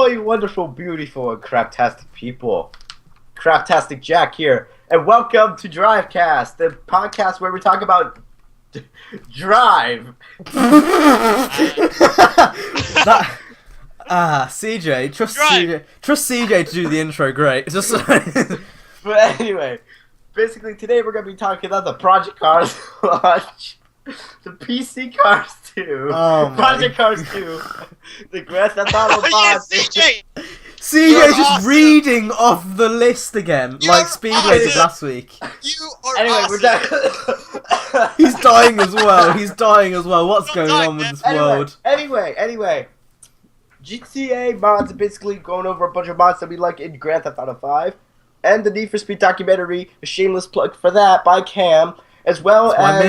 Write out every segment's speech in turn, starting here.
all you wonderful, beautiful, and craptastic people. Craptastic Jack here, and welcome to Drivecast, the podcast where we talk about Drive. CJ, trust CJ to do the intro. Great. Just But anyway, basically today we're gonna be talking about the Project Cars launch, the PCARs 2, Project Cars 2, the Grand Theft Auto 5. CJ! CJ's just reading off the list again, like Speedway did last week. You are Anyway, awesome. we're done. He's dying as well. He's dying as well. What's going on with this world? Anyway, GTA mods are basically going over a bunch of mods that we like in Grand Theft Auto 5, and the Need for Speed documentary, a shameless plug for that by Cam, as well as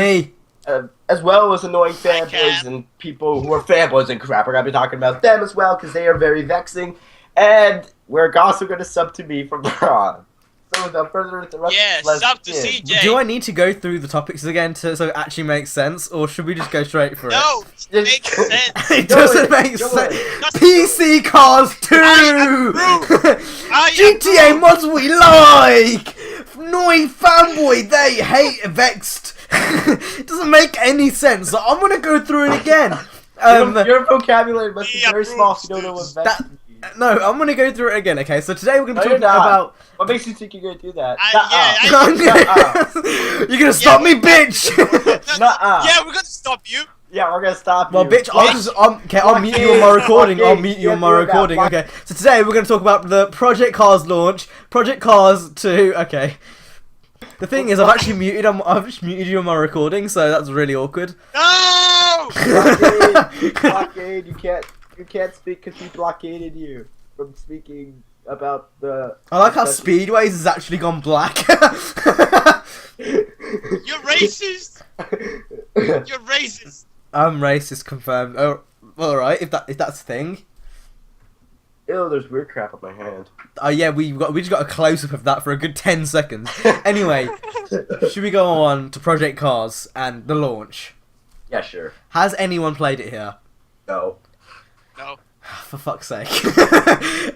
annoying fanboys and people who are fanboys and crap. We're gonna be talking about them as well because they are very vexing, and we're also gonna sub to me from Ron. So without further ado, let's sub to begin. CJ. Do I need to go through the topics again so it actually makes sense, or should we just go straight for No, it makes sense. it? It doesn't make sense. PC Cars 2! GTA mods we like! Annoying fanboy, they hate vexed. It doesn't make any sense, so I'm gonna go through it again. Your vocabulary must be very small if you don't know what vexed means. No, I'm gonna go through it again, okay? So today we're gonna No, talk about... What makes you think you're gonna do that? You're gonna stop me, bitch! Yeah, we're gonna stop you. Yeah, we're gonna stop Well, you. bitch, I'll mute you on my recording. I'll mute you on my recording. Okay. So today we're gonna talk about the Project Cars launch, Project Cars 2. Okay. The thing is, I've just muted you on my recording, so that's really awkward. No! Blockade, you can't speak because he blockaded you from speaking about the... I like how Speedways has actually gone black. You're racist. You're racist. I'm racist, confirmed. Oh, alright, if that's a thing. Ew, there's weird crap on my hand. Oh yeah, we just got a close-up of that for a good 10 seconds. Anyway, should we go on to Project Cars and the launch? Yeah, sure. Has anyone played it here? No. No. For fuck's sake.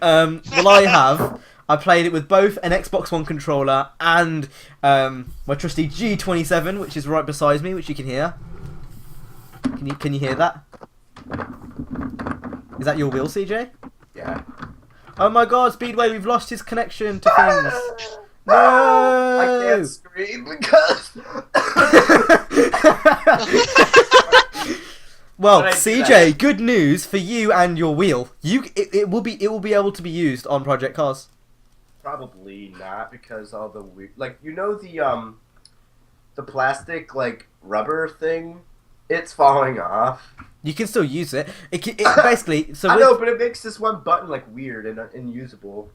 Well, I have. I played it with both an Xbox One controller and my trusty G27, which is right beside me, which you can hear. Can you hear that? Is that your wheel, CJ? Yeah. Oh my god, Speedway, we've lost his connection to things. No! I can't scream because... Well, CJ, good news for you and your wheel. It will be able to be used on Project Cars. Probably not because all the weird... Like, you know the plastic, like, rubber thing? It's falling off. You can still use it. It basically... So I know, but it makes this one button, like, weird and unusable.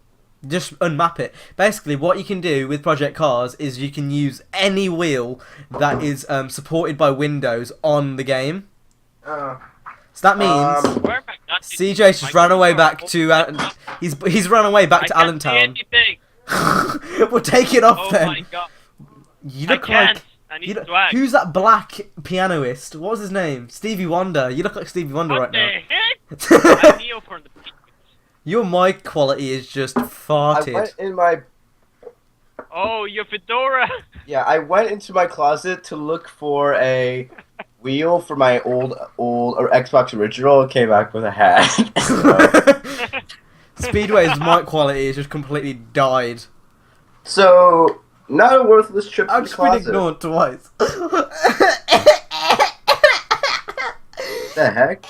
Just unmap it. Basically, what you can do with Project Cars is you can use any wheel that is supported by Windows on the game. So that means CJ's just ran away back to he's run away back to Allentown. We'll take it off then. Oh my god. You look I need swag. who's that black pianist? What was his name? Stevie Wonder. You look like Stevie Wonder What right the now. heck? I'm Neo from the Peaks. Your mic quality is just farted. I went in my... Oh, your fedora. Yeah, I went into my closet to look for a wheel for my old or Xbox original. It came back with a hat. Speedway's mic quality has just completely died. So, not a worthless trip to I've the just been closet. ignored twice. The heck?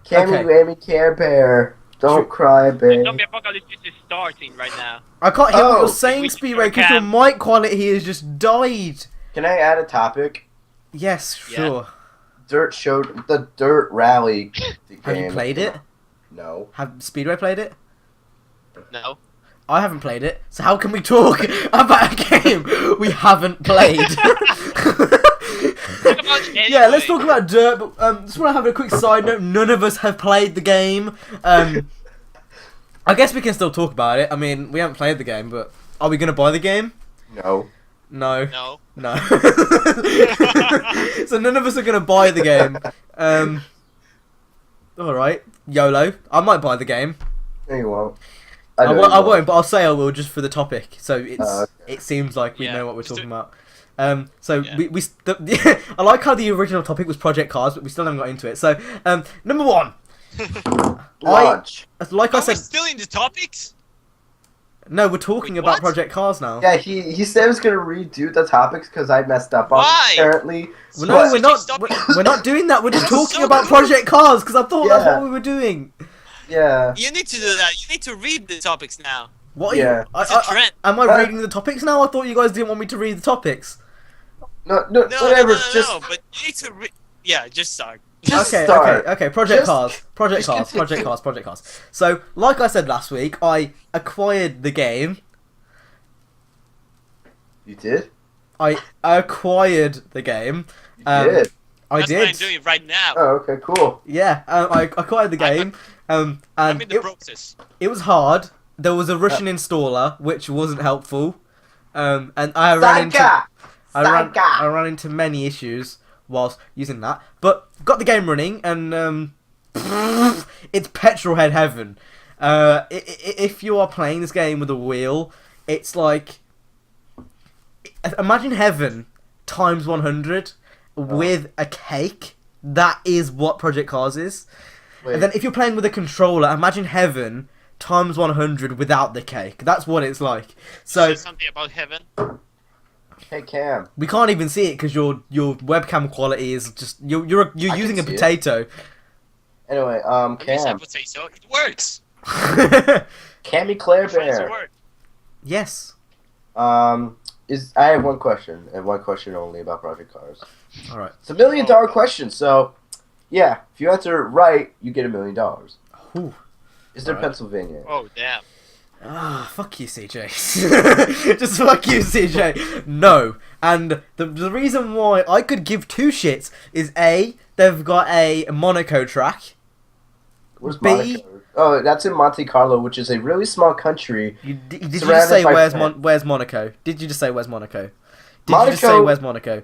Cammy, Whammy, Care Bear. Don't cry, The babe. zombie apocalypse is starting right now. I can't hear what Oh. you're saying, Speedway, because your mic quality has just died. Can I add a topic? Yes, sure. Dirt showed the Dirt Rally game. Have you played it? No. Have Speedway played it? No. I haven't played it, so how can we talk about a game we haven't played? Yeah, let's talk about Dirt, but just want to have a quick side note. None of us have played the game. I guess we can still talk about it. I mean, we haven't played the game, but are we going to buy the game? No. No. No. No. So none of us are going to buy the game. All right, YOLO. I might buy the game. No, you won't. I know won't, you I won't, but I'll say I will just for the topic. So okay. it seems like we Yeah, know what we're just talking do- about. So Yeah. I like how the original topic was Project Cars, but we still haven't got into it. So number one, Launch. like I Are we said, still in the topics? no, we're talking Wait, about what? Project Cars now. Yeah, he said he was gonna redo the topics because I messed up on Why? it, apparently. Well, no, So we're not. stop- We're not doing that. We're just That's talking so about good. Project Cars because I thought that's Yeah. what we were doing. Yeah. You need to do that. You need to read the topics now. What? Are Yeah. you, It's a trend. am I reading the topics now? I thought you guys didn't want me to read the topics. No, No, whatever. no, but you need to read. Yeah, just start. Just Okay, start. okay. Project Just- Cars. just Project Cars. So, like I said last week, I acquired the game. You did? I acquired the game. You Um, did? I That's did. what I'm doing right now. Oh, okay, cool. Yeah, I acquired the game. I'm And in the process. it was hard. There was a Russian installer, which wasn't helpful. And I ran into Sanka! I ran into many issues whilst using that, but got the game running, and it's petrol head heaven. If you are playing this game with a wheel, it's like imagine heaven times 100 with a cake. That is what Project Cars is. Wait, And then if you're playing with a controller, imagine heaven times 100 without the cake. That's what it's like. So Say something about heaven. hey Cam. we can't even see it because your webcam quality is just you're I can using a see it. potato. Anyway, Yes, I Cam. would say so. It works. Cammy Claire Tries to Bear. work. Yes. I have one question, and one question only about Project Cars. All right. It's $1 million question, so yeah, if you answer it right, you get $1 million. Ooh. Is there Alright. Pennsylvania? Oh damn. Ah, fuck you, CJ. Just fuck you, CJ. No. And the reason why I could give two shits is A, they've got a Monaco track. Where's B- Monaco? Oh, that's in Monte Carlo, which is a really small country. Did you just Surrounded say by where's France. where's Monaco? Did you just say where's Monaco? Did you just say Monaco- where's Monaco?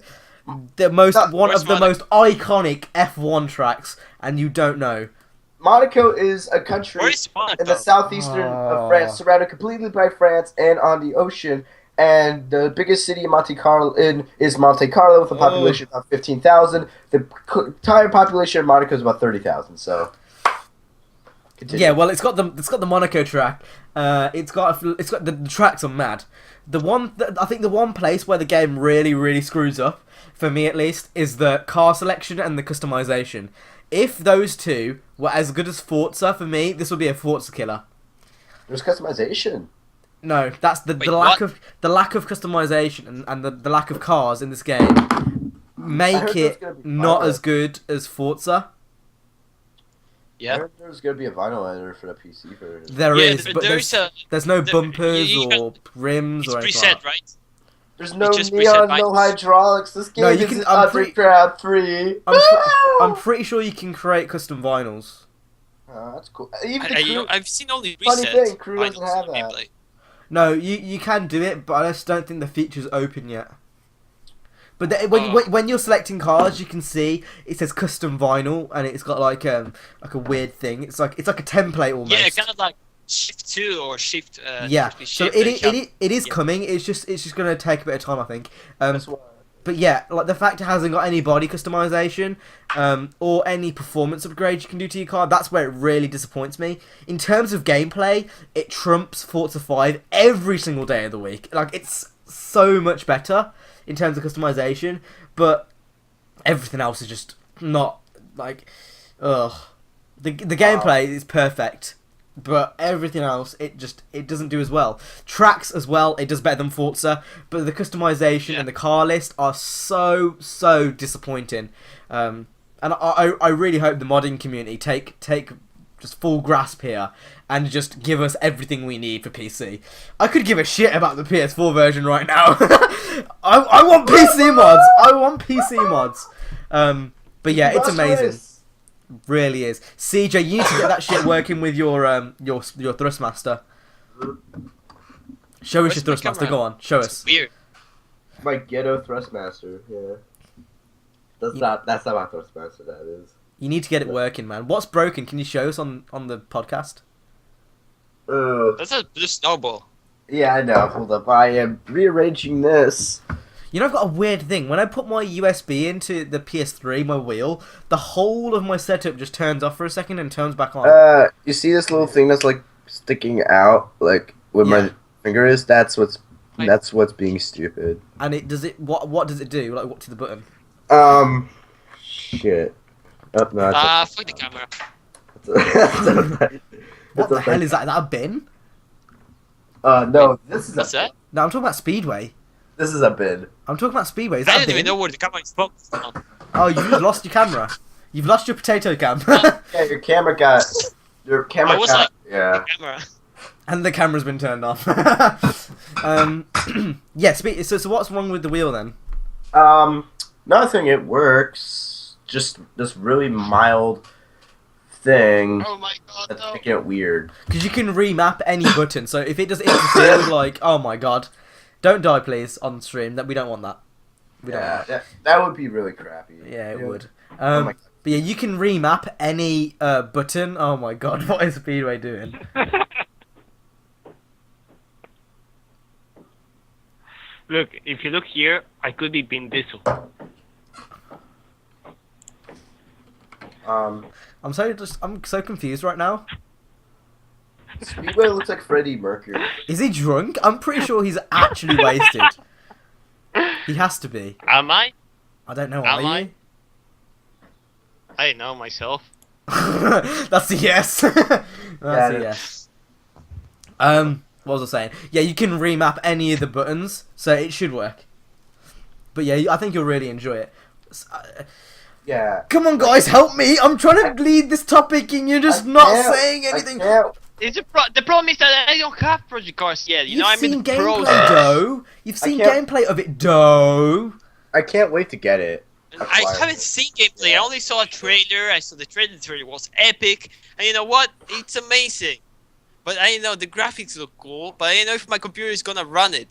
The most No, one where's of the most iconic F1 tracks, and you don't know. Monaco is a country Where is Monaco? in the southeastern of Oh. France, surrounded completely by France and on the ocean. And the biggest city in Monte Carlo is Monte Carlo with a population of 15,000. The entire population of Monaco is about 30,000. So, continue. Yeah, well, it's got the Monaco track. It's got the tracks are mad. I think the one place where the game really screws up, for me at least, is the car selection and the customization. If those two were as good as Forza, for me, this would be a Forza killer. There's customization. No, that's the Wait, lack what? of customization and the lack of cars in this game I make heard it there's gonna be not vinyl. as good as Forza. I Yeah. heard there's gonna be a vinyl editor for the PC version. There Yeah, is, but there's a. there's no there- bumpers you or rims It's or anything like preset, that. right? There's no just neon, preset no vinyls. hydraulics. This game No, you is can- I'm pretty- underground free. I'm pretty sure you can create custom vinyls. That's cool. Even the crew, I've seen only Funny preset. thing, crew doesn't vinyls have on that. gameplay. No, you can do it, but I just don't think the feature's open yet. But Oh. when you're selecting cars, you can see it says custom vinyl, and it's got like a weird thing. It's like a template almost. Yeah, kind of like Shift 2 or Shift. Yeah. Shift, So Shift, it is yeah. coming. It's just gonna take a bit of time, I think. that's why. But yeah, like the fact it hasn't got any body customization, or any performance upgrade you can do to your car, that's where it really disappoints me. In terms of gameplay, it trumps Forza 5 every single day of the week. Like, it's so much better in terms of customization, but everything else is just not, like, ugh. The gameplay is perfect, but everything else, it doesn't do as well. Tracks as well, it does better than Forza, but the customization and the car list are so disappointing. And I really hope the modding community take just full grasp here and just give us everything we need for PC. I could give a shit about the PS4 version right now. I want PC mods. I want PC mods. But yeah, it's amazing. Really is. CJ, you need to get that shit working with your Thrustmaster. Show us Where's your my Thrustmaster. camera? Go on, show It's us. weird. My ghetto Thrustmaster, yeah. That's not my Thrustmaster, that is. You need to get it working, man. What's broken? Can you show us on the podcast? That's a blue snowball. Yeah, I know. Hold up. I am rearranging this. You know, I've got a weird thing. When I put my USB into the PS3, my wheel, the whole of my setup just turns off for a second and turns back on. You see this little thing that's like sticking out, like where my finger is? That's what's being stupid. And it does it. What does it do? Like, what to the button? Shit. Oh, no, Fuck the camera. What the hell is that? Is that a bin? No, this is What's that? No, I'm talking about Speedway. This is a bin. I'm talking about Speedway. Is I that a don't even bin? know where the camera is focused on. Oh, you just lost your camera. You've lost your potato cam. Yeah, your camera got. I was like, yeah. the camera. And the camera's been turned off. Yeah, so what's wrong with the wheel then? Nothing. It works. Just this really mild thing Oh my god, that's no. making it weird. Because you can remap any button. So if it does interfere with, like, oh my god, don't die please on stream. That we don't want that. We don't want that. That would be really crappy. Yeah, it would. Oh my God. But yeah, you can remap any button. Oh my god, what is Speedway doing? Look, if you look here, I could be Vin Diesel. I'm so confused right now. Speedway looks like Freddie Mercury. Is he drunk? I'm pretty sure he's actually wasted. He has to be. Am I? I don't know. Am Are I? you? I know myself. That's a yes. That's a yes. What was I saying? Yeah, you can remap any of the buttons, so it should work. But yeah, I think you'll really enjoy it. Yeah. Come on, guys, help me! I'm trying to lead this topic, and you're just not saying anything. The problem is that I don't have Project Cars yet. You know, I'm in seen the pros. gameplay, though. You've seen gameplay of it, though. I can't wait to get it. I haven't seen gameplay. I only saw a trailer. I saw the trailer. The trailer was epic. And you know what? It's amazing. But I know the graphics look cool. But I don't know if my computer is gonna run it.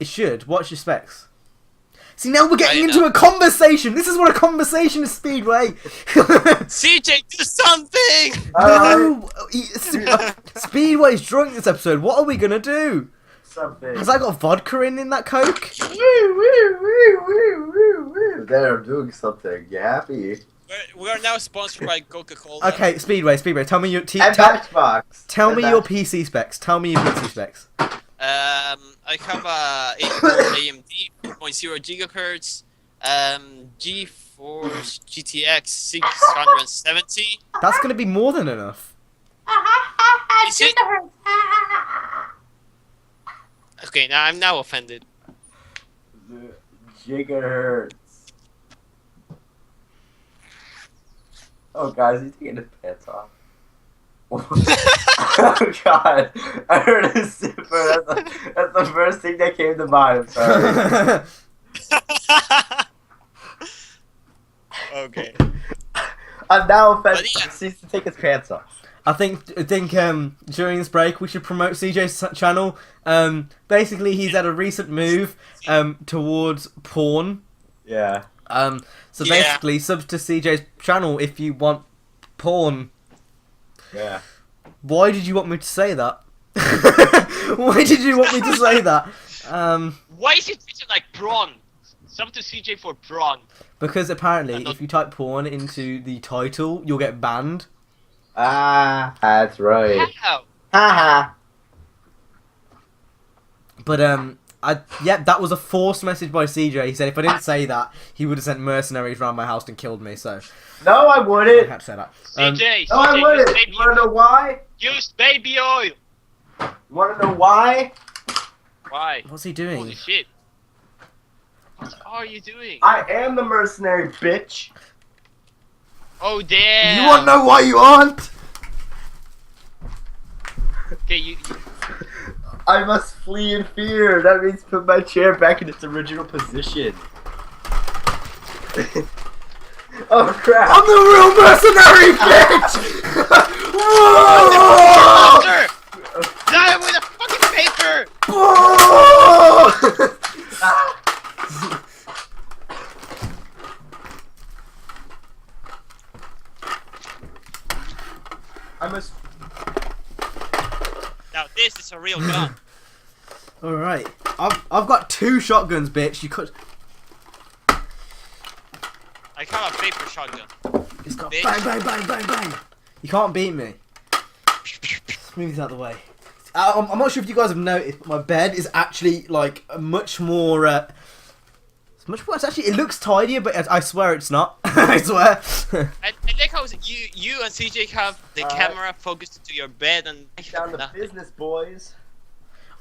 It should. What's your specs? See, now we're getting into a conversation. This is what a conversation is, Speedway. CJ, do something! No! Speedway's drunk this episode. What are we gonna do? Something. Has I got vodka in that Coke? They're doing something. You happy? We are now sponsored by Coca-Cola. Okay, Speedway. Tell me your And Xbox. Tell me your PC specs. Tell me your PC specs. I have a 8-core AMD 2.0 gigahertz, GeForce GTX 670. That's gonna be more than enough. Is it? Okay, now I'm now offended. Gigahertz. Oh, guys, he's taking his pants off. Oh god, I heard a zipper. That's the first thing that came to mind. I'm sorry. Okay. I'm now offended. But yeah. He needs to take his pants off. I think during this break we should promote CJ's channel. Basically he's had a recent move towards porn. Yeah. So Yeah. basically sub to CJ's channel if you want porn. Yeah. Why did you want me to say that? Why did you want me to say that? Why is it written like prawn? Sub to CJ for prawn. Because apparently if you type porn into the title, you'll get banned. Ah, that's right. How? Haha. But that was a forced message by CJ. He said if I didn't say that, he would have sent mercenaries around my house and killed me. So No, I I wouldn't. had to say that. CJ, No, I CJ, wouldn't. use baby You wanna oil. know why? Use baby oil. You wanna know why? Why? What's he doing? Holy shit. What are you doing? I am the mercenary, bitch. Oh damn. You want to know why you aren't? Okay, you I must flee in fear. That means put my chair back in its original position. Oh crap! I'm the real mercenary, bitch! Whoa! Monster! Die with a fucking paper! Whoa! Now this is a real gun. Alright. I've got 2 shotguns, bitch. You could. I got a paper shotgun. It's got Bitch. bang, bang, bang, bang, bang. You can't beat me. Let's move this out of the way. I'm not sure if you guys have noticed, but my bed is actually like much more. It's much more. It's actually. It looks tidier, but I swear it's not. I swear. I like how you and CJ have the camera focused to your bed and Down to business, boys.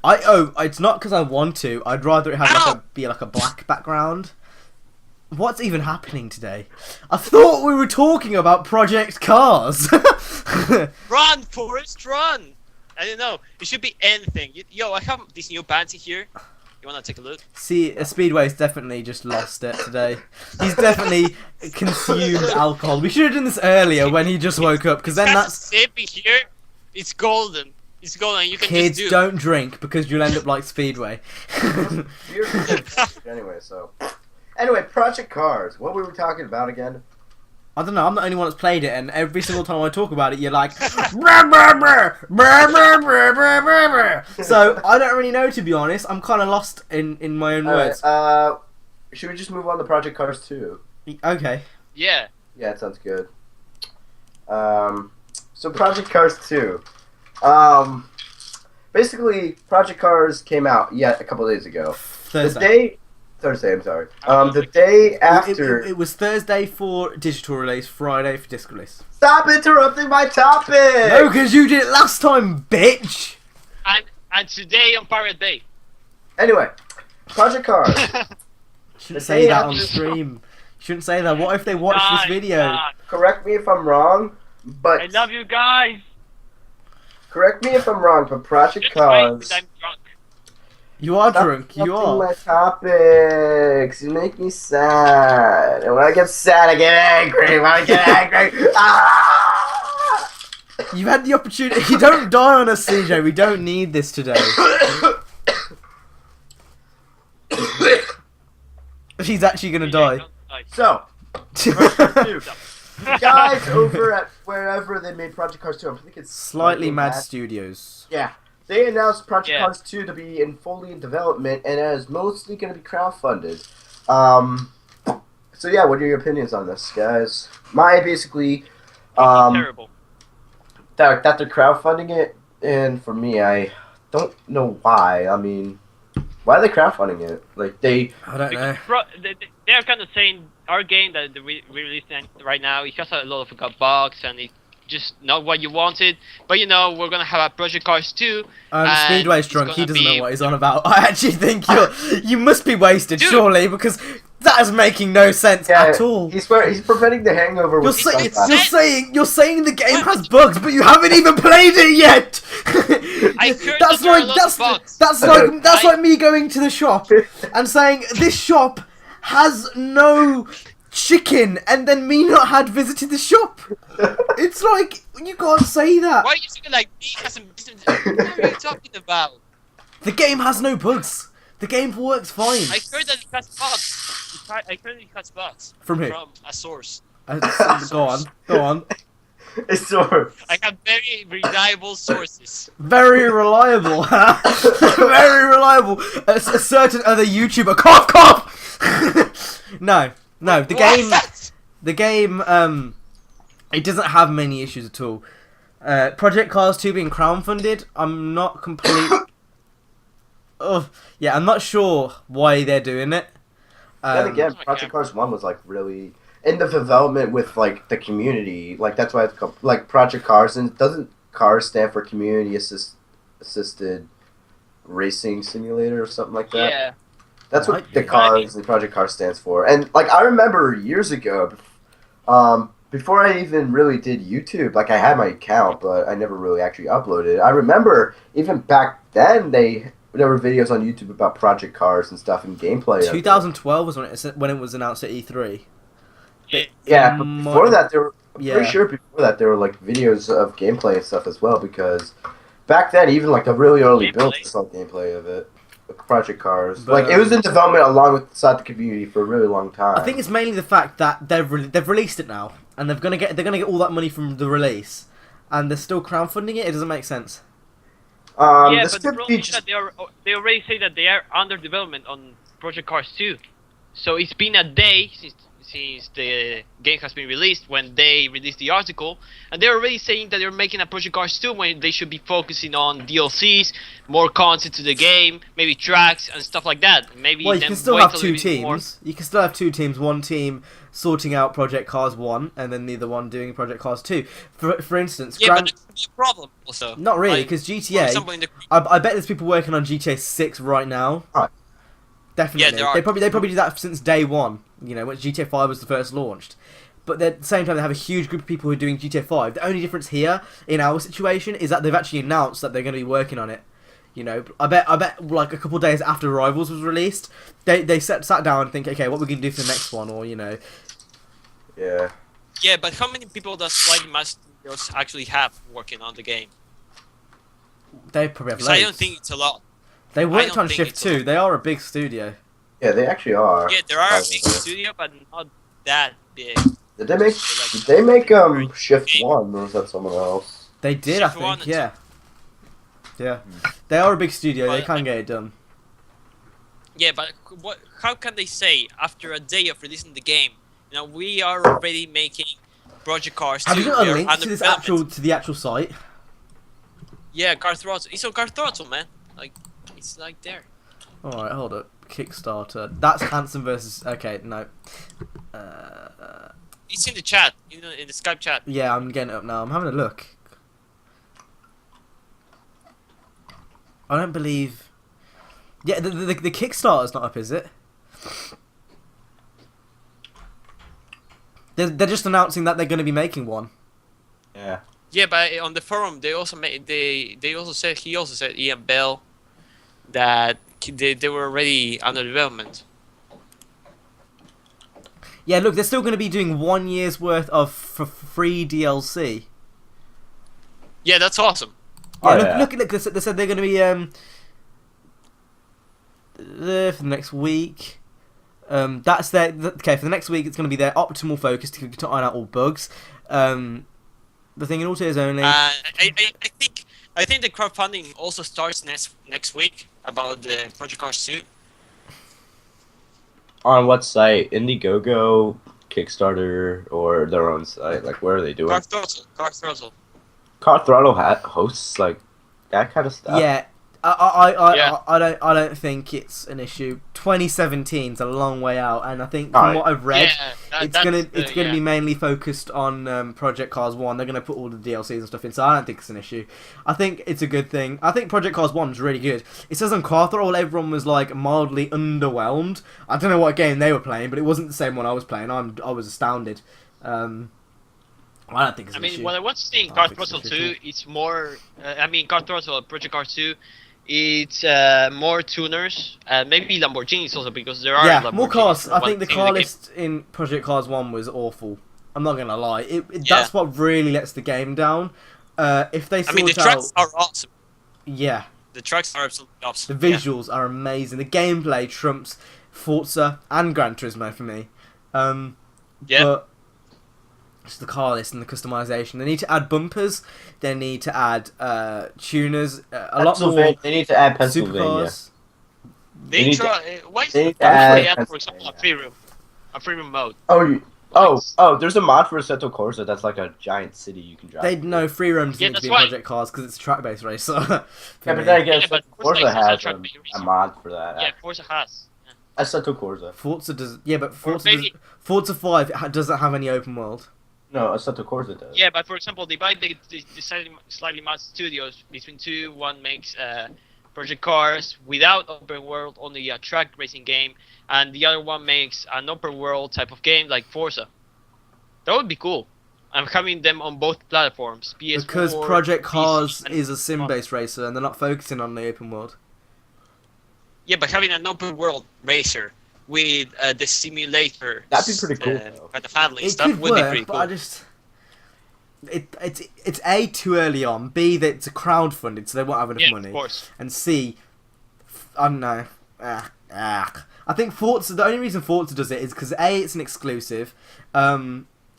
It's not because I want to. I'd rather it have be like a black background. What's even happening today? I thought we were talking about Project Cars. Run, Forrest, run! I don't know. It should be anything. Yo, I have these new pants here. You wanna take a look? See, Speedway's definitely just lost it today. He's definitely consumed alcohol. We should have done this earlier when he just woke up, because then that's... Sip here. It's golden. It's golden. You can Kids, just do. don't drink, because you'll end up like Speedway. Anyway, so... Anyway, Project Cars. What were we talking about again? I don't know, I'm the only one that's played it, and every single time I talk about it, you're like... "Brr, brr, brr, brr, brr, brr, brr, brr, brr." So, I don't really know, to be honest. I'm kind of lost in my own words. Should we just move on to Project Cars 2? Okay. Yeah. Yeah, it sounds good. So Project Cars 2. Basically, Project Cars came out a couple days ago. Thursday, I'm sorry. The day after... It was Thursday for digital release, Friday for disc release. Stop interrupting my topic! No, because you did it last time, bitch! And today on Pirate Bay. Anyway, Project Cars. Shouldn't say that on stream. Shouldn't say that. What if they watch this video? Correct me if I'm wrong, but... I love you guys. Correct me if I'm wrong, but Project Cars... I'm drunk. You are Stop drunk. You interrupting are. my topics. You make me sad. And when I get sad, I get angry. When I get angry... Ah! You've had the opportunity. You don't die on us, CJ. We don't need this today. She's actually gonna die. So, guys over at wherever they made Project Cars 2, I think it's Slightly Mad Studios. Yeah, they announced Project Cars 2 to be fully in development, and it is mostly going to be crowdfunded. So yeah, what are your opinions on this, guys? My basically, Terrible. that they're crowdfunding it, and for me, I don't know why. I mean, why are they crowdfunding it? Like I don't know. They're kind of saying our game that we releasing right now, it has a lot of bugs and it's just not what you wanted. But you know, we're gonna have a Project Cars 2. Speedway's drunk. He doesn't know what he's on about. I actually think you must be wasted, surely, because that is making no sense at all. He's preventing the hangover. You're saying the game has bugs, but you haven't even played it yet. I heard that's like me going to the shop and saying this shop has no chicken, and then me not had visited the shop. It's like, you can't say that. Why are you saying like me hasn't been? What are you talking about? The game has no bugs. The game works fine. I heard that it has bugs. I heard it has bugs. From who? From a source. Go on. A source. I have very reliable sources. Very reliable, huh? Very reliable. A certain other YouTuber. Cough, cough. No. The game. It doesn't have many issues at all. Project Cars 2 being crowdfunded, I'm not I'm not sure why they're doing it. Then again, Project Cars 1 was like really in the development with like the community. Like that's why it's called like Project Cars, and doesn't CARS stand for Community Assisted Racing Simulator or something like that? Yeah. That's what the Cars and Project Cars stands for. And like I remember years ago, before I even really did YouTube, like I had my account, but I never really actually uploaded it. I remember even back then there were videos on YouTube about Project Cars and stuff and gameplay. 2012 was when it was announced at E3. Yeah, but before that, pretty sure before that there were like videos of gameplay and stuff as well, because back then even like the really early builds saw gameplay of it. Project Cars, but, like it was in development alongside the community for a really long time. I think it's mainly the fact that they've released it now, and they're gonna get all that money from the release, and they're still crowdfunding it. It doesn't make sense. Yeah, this but the could problem be is just that they already say that they are under development on Project Cars 2. So it's been a day since the game has been released when they released the article, and they're already saying that they're making a Project Cars 2 when they should be focusing on DLCs, more content to the game, maybe tracks and stuff like that. Maybe Well, you then can still wait have a two little bit more. teams. You can still have two teams. One team sorting out Project Cars 1, and then the other one doing Project Cars 2. For instance, Yeah, but that could be a problem also. not really, Like, because for GTA. example, in the I bet there's people working on GTA 6 right now. Right. Definitely. Yeah, there are. They probably did that since day one. You know, when GTA 5 was the first launched. But at the same time, they have a huge group of people who are doing GTA 5. The only difference here in our situation is that they've actually announced that they're going to be working on it. You know, I bet like a couple of days after Rivals was released, they sat down and think, okay, what we're going to do for the next one, or you know. yeah. Yeah, but how many people does Slightly Mad Studios actually have working on the game? They probably have Because loads. I don't think it's a lot. They worked don't on think Shift it's 2. They are a big studio. Yeah, they actually are. Yeah, there are a big studio, but not that big. Did they make Shift 1, or was that someone else? They did, Shift I one think. and Yeah. Yeah. They are a big studio. They But can get it done. Yeah, but what? How can they say after a day of releasing the game, you know, we are already making Project Cars 2. Have you got we a are link under to this development. to the actual site? Yeah, Car Throttle. It's on Car Throttle, man. Like, it's like there. Alright, hold up. Kickstarter. That's Hanson versus... Okay, no. It's in the chat, you know, in the Skype chat. Yeah, I'm getting it up now. I'm having a look. I don't believe... Yeah, the Kickstarter's not up, is it? They're just announcing that they're going to be making one. Yeah. Yeah, but on the forum, they also made he also said Ian Bell that they were already under development. Yeah, look, they're still going to be doing 1 year's worth of free DLC. Yeah, that's awesome. Yeah, look, they said they're going to be there for the next week. That's their okay. For the next week, it's going to be their optimal focus to iron out all bugs. The thing in also is only. I think the crowdfunding also starts next week about the Project Cars 2. On what site? Indiegogo, Kickstarter, or their own site? Like, where are they doing? Car Throttle. Car Throttle hosts like that kind of stuff. Yeah, Yeah. I don't think it's an issue. 2017's a long way out, and I think from what I've read, it's gonna be mainly focused on Project Cars 1. They're gonna put all the DLCs and stuff in, so I don't think it's an issue. I think it's a good thing. I think Project Cars 1 is really good. It says on Car Throttle everyone was like mildly underwhelmed. I don't know what game they were playing, but it wasn't the same one I was playing. I was astounded. I don't think it's an issue. what I want to see in Car Throttle 2, it's more. Car Throttle, Project Cars 2, it's more tuners, maybe Lamborghinis also, because there are Lamborghinis more cars. I think the thing car in the game. list in Project Cars 1 was awful. I'm not gonna lie. Yeah. That's what really lets the game down. If they sort the trucks are awesome. yeah, The trucks are absolutely awesome. the visuals are amazing. The gameplay trumps Forza and Gran Turismo for me. Yeah. But it's the car list and the customization. They need to add bumpers. They need to add tuners. A lot more They need to add Pennsylvania. supercars. They need try. Why is they need it to add add, for example, a free room mode? Oh, there's a mod for Assetto Corsa that's like a giant city you can drive. They know free roam doesn't Yeah, need to that's be why- Project Cars because it's a track-based race. So Yeah, for but me. then again, Yeah, but Forza Forza has track a based. mod for that. Yeah, Forza has. Assetto Corsa. Forza does. Yeah, but maybe- Forza 5 doesn't have any open world. No, Assetto Corsa does. Yeah, but for example, they buy the slightly mad studios between two. One makes Project Cars without open world, only a track racing game, and the other one makes an open world type of game like Forza. That would be cool. I'm having them on both platforms, PS4. Because Project PC, Cars and- is a sim-based racer and they're not focusing on the open world. Yeah, but having an open world racer with the simulator. That'd be pretty cool, though. Kind of handling It stuff could would work, be pretty but cool. I just... It's A, too early on, B, that it's a crowdfunded, so they won't have enough Yeah, money, of course. and C, I don't know. I think Forza, the only reason Forza does it is because A, it's an exclusive,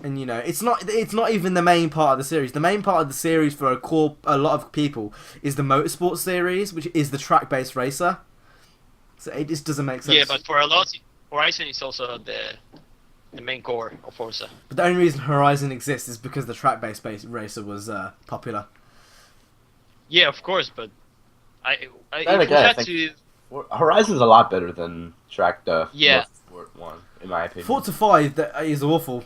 And you know, it's not even the main part of the series. The main part of the series for a lot of people is the motorsport series, which is the track-based racer. So it just doesn't make sense. Yeah, but for a lot, Horizon is also the main core of Forza. But the only reason Horizon exists is because the track-based racer was popular. Yeah, of course, but Then if we again, I had think to, Horizon's a lot better than Yeah. Motorsport 1, in my opinion. Forza 5 that is awful.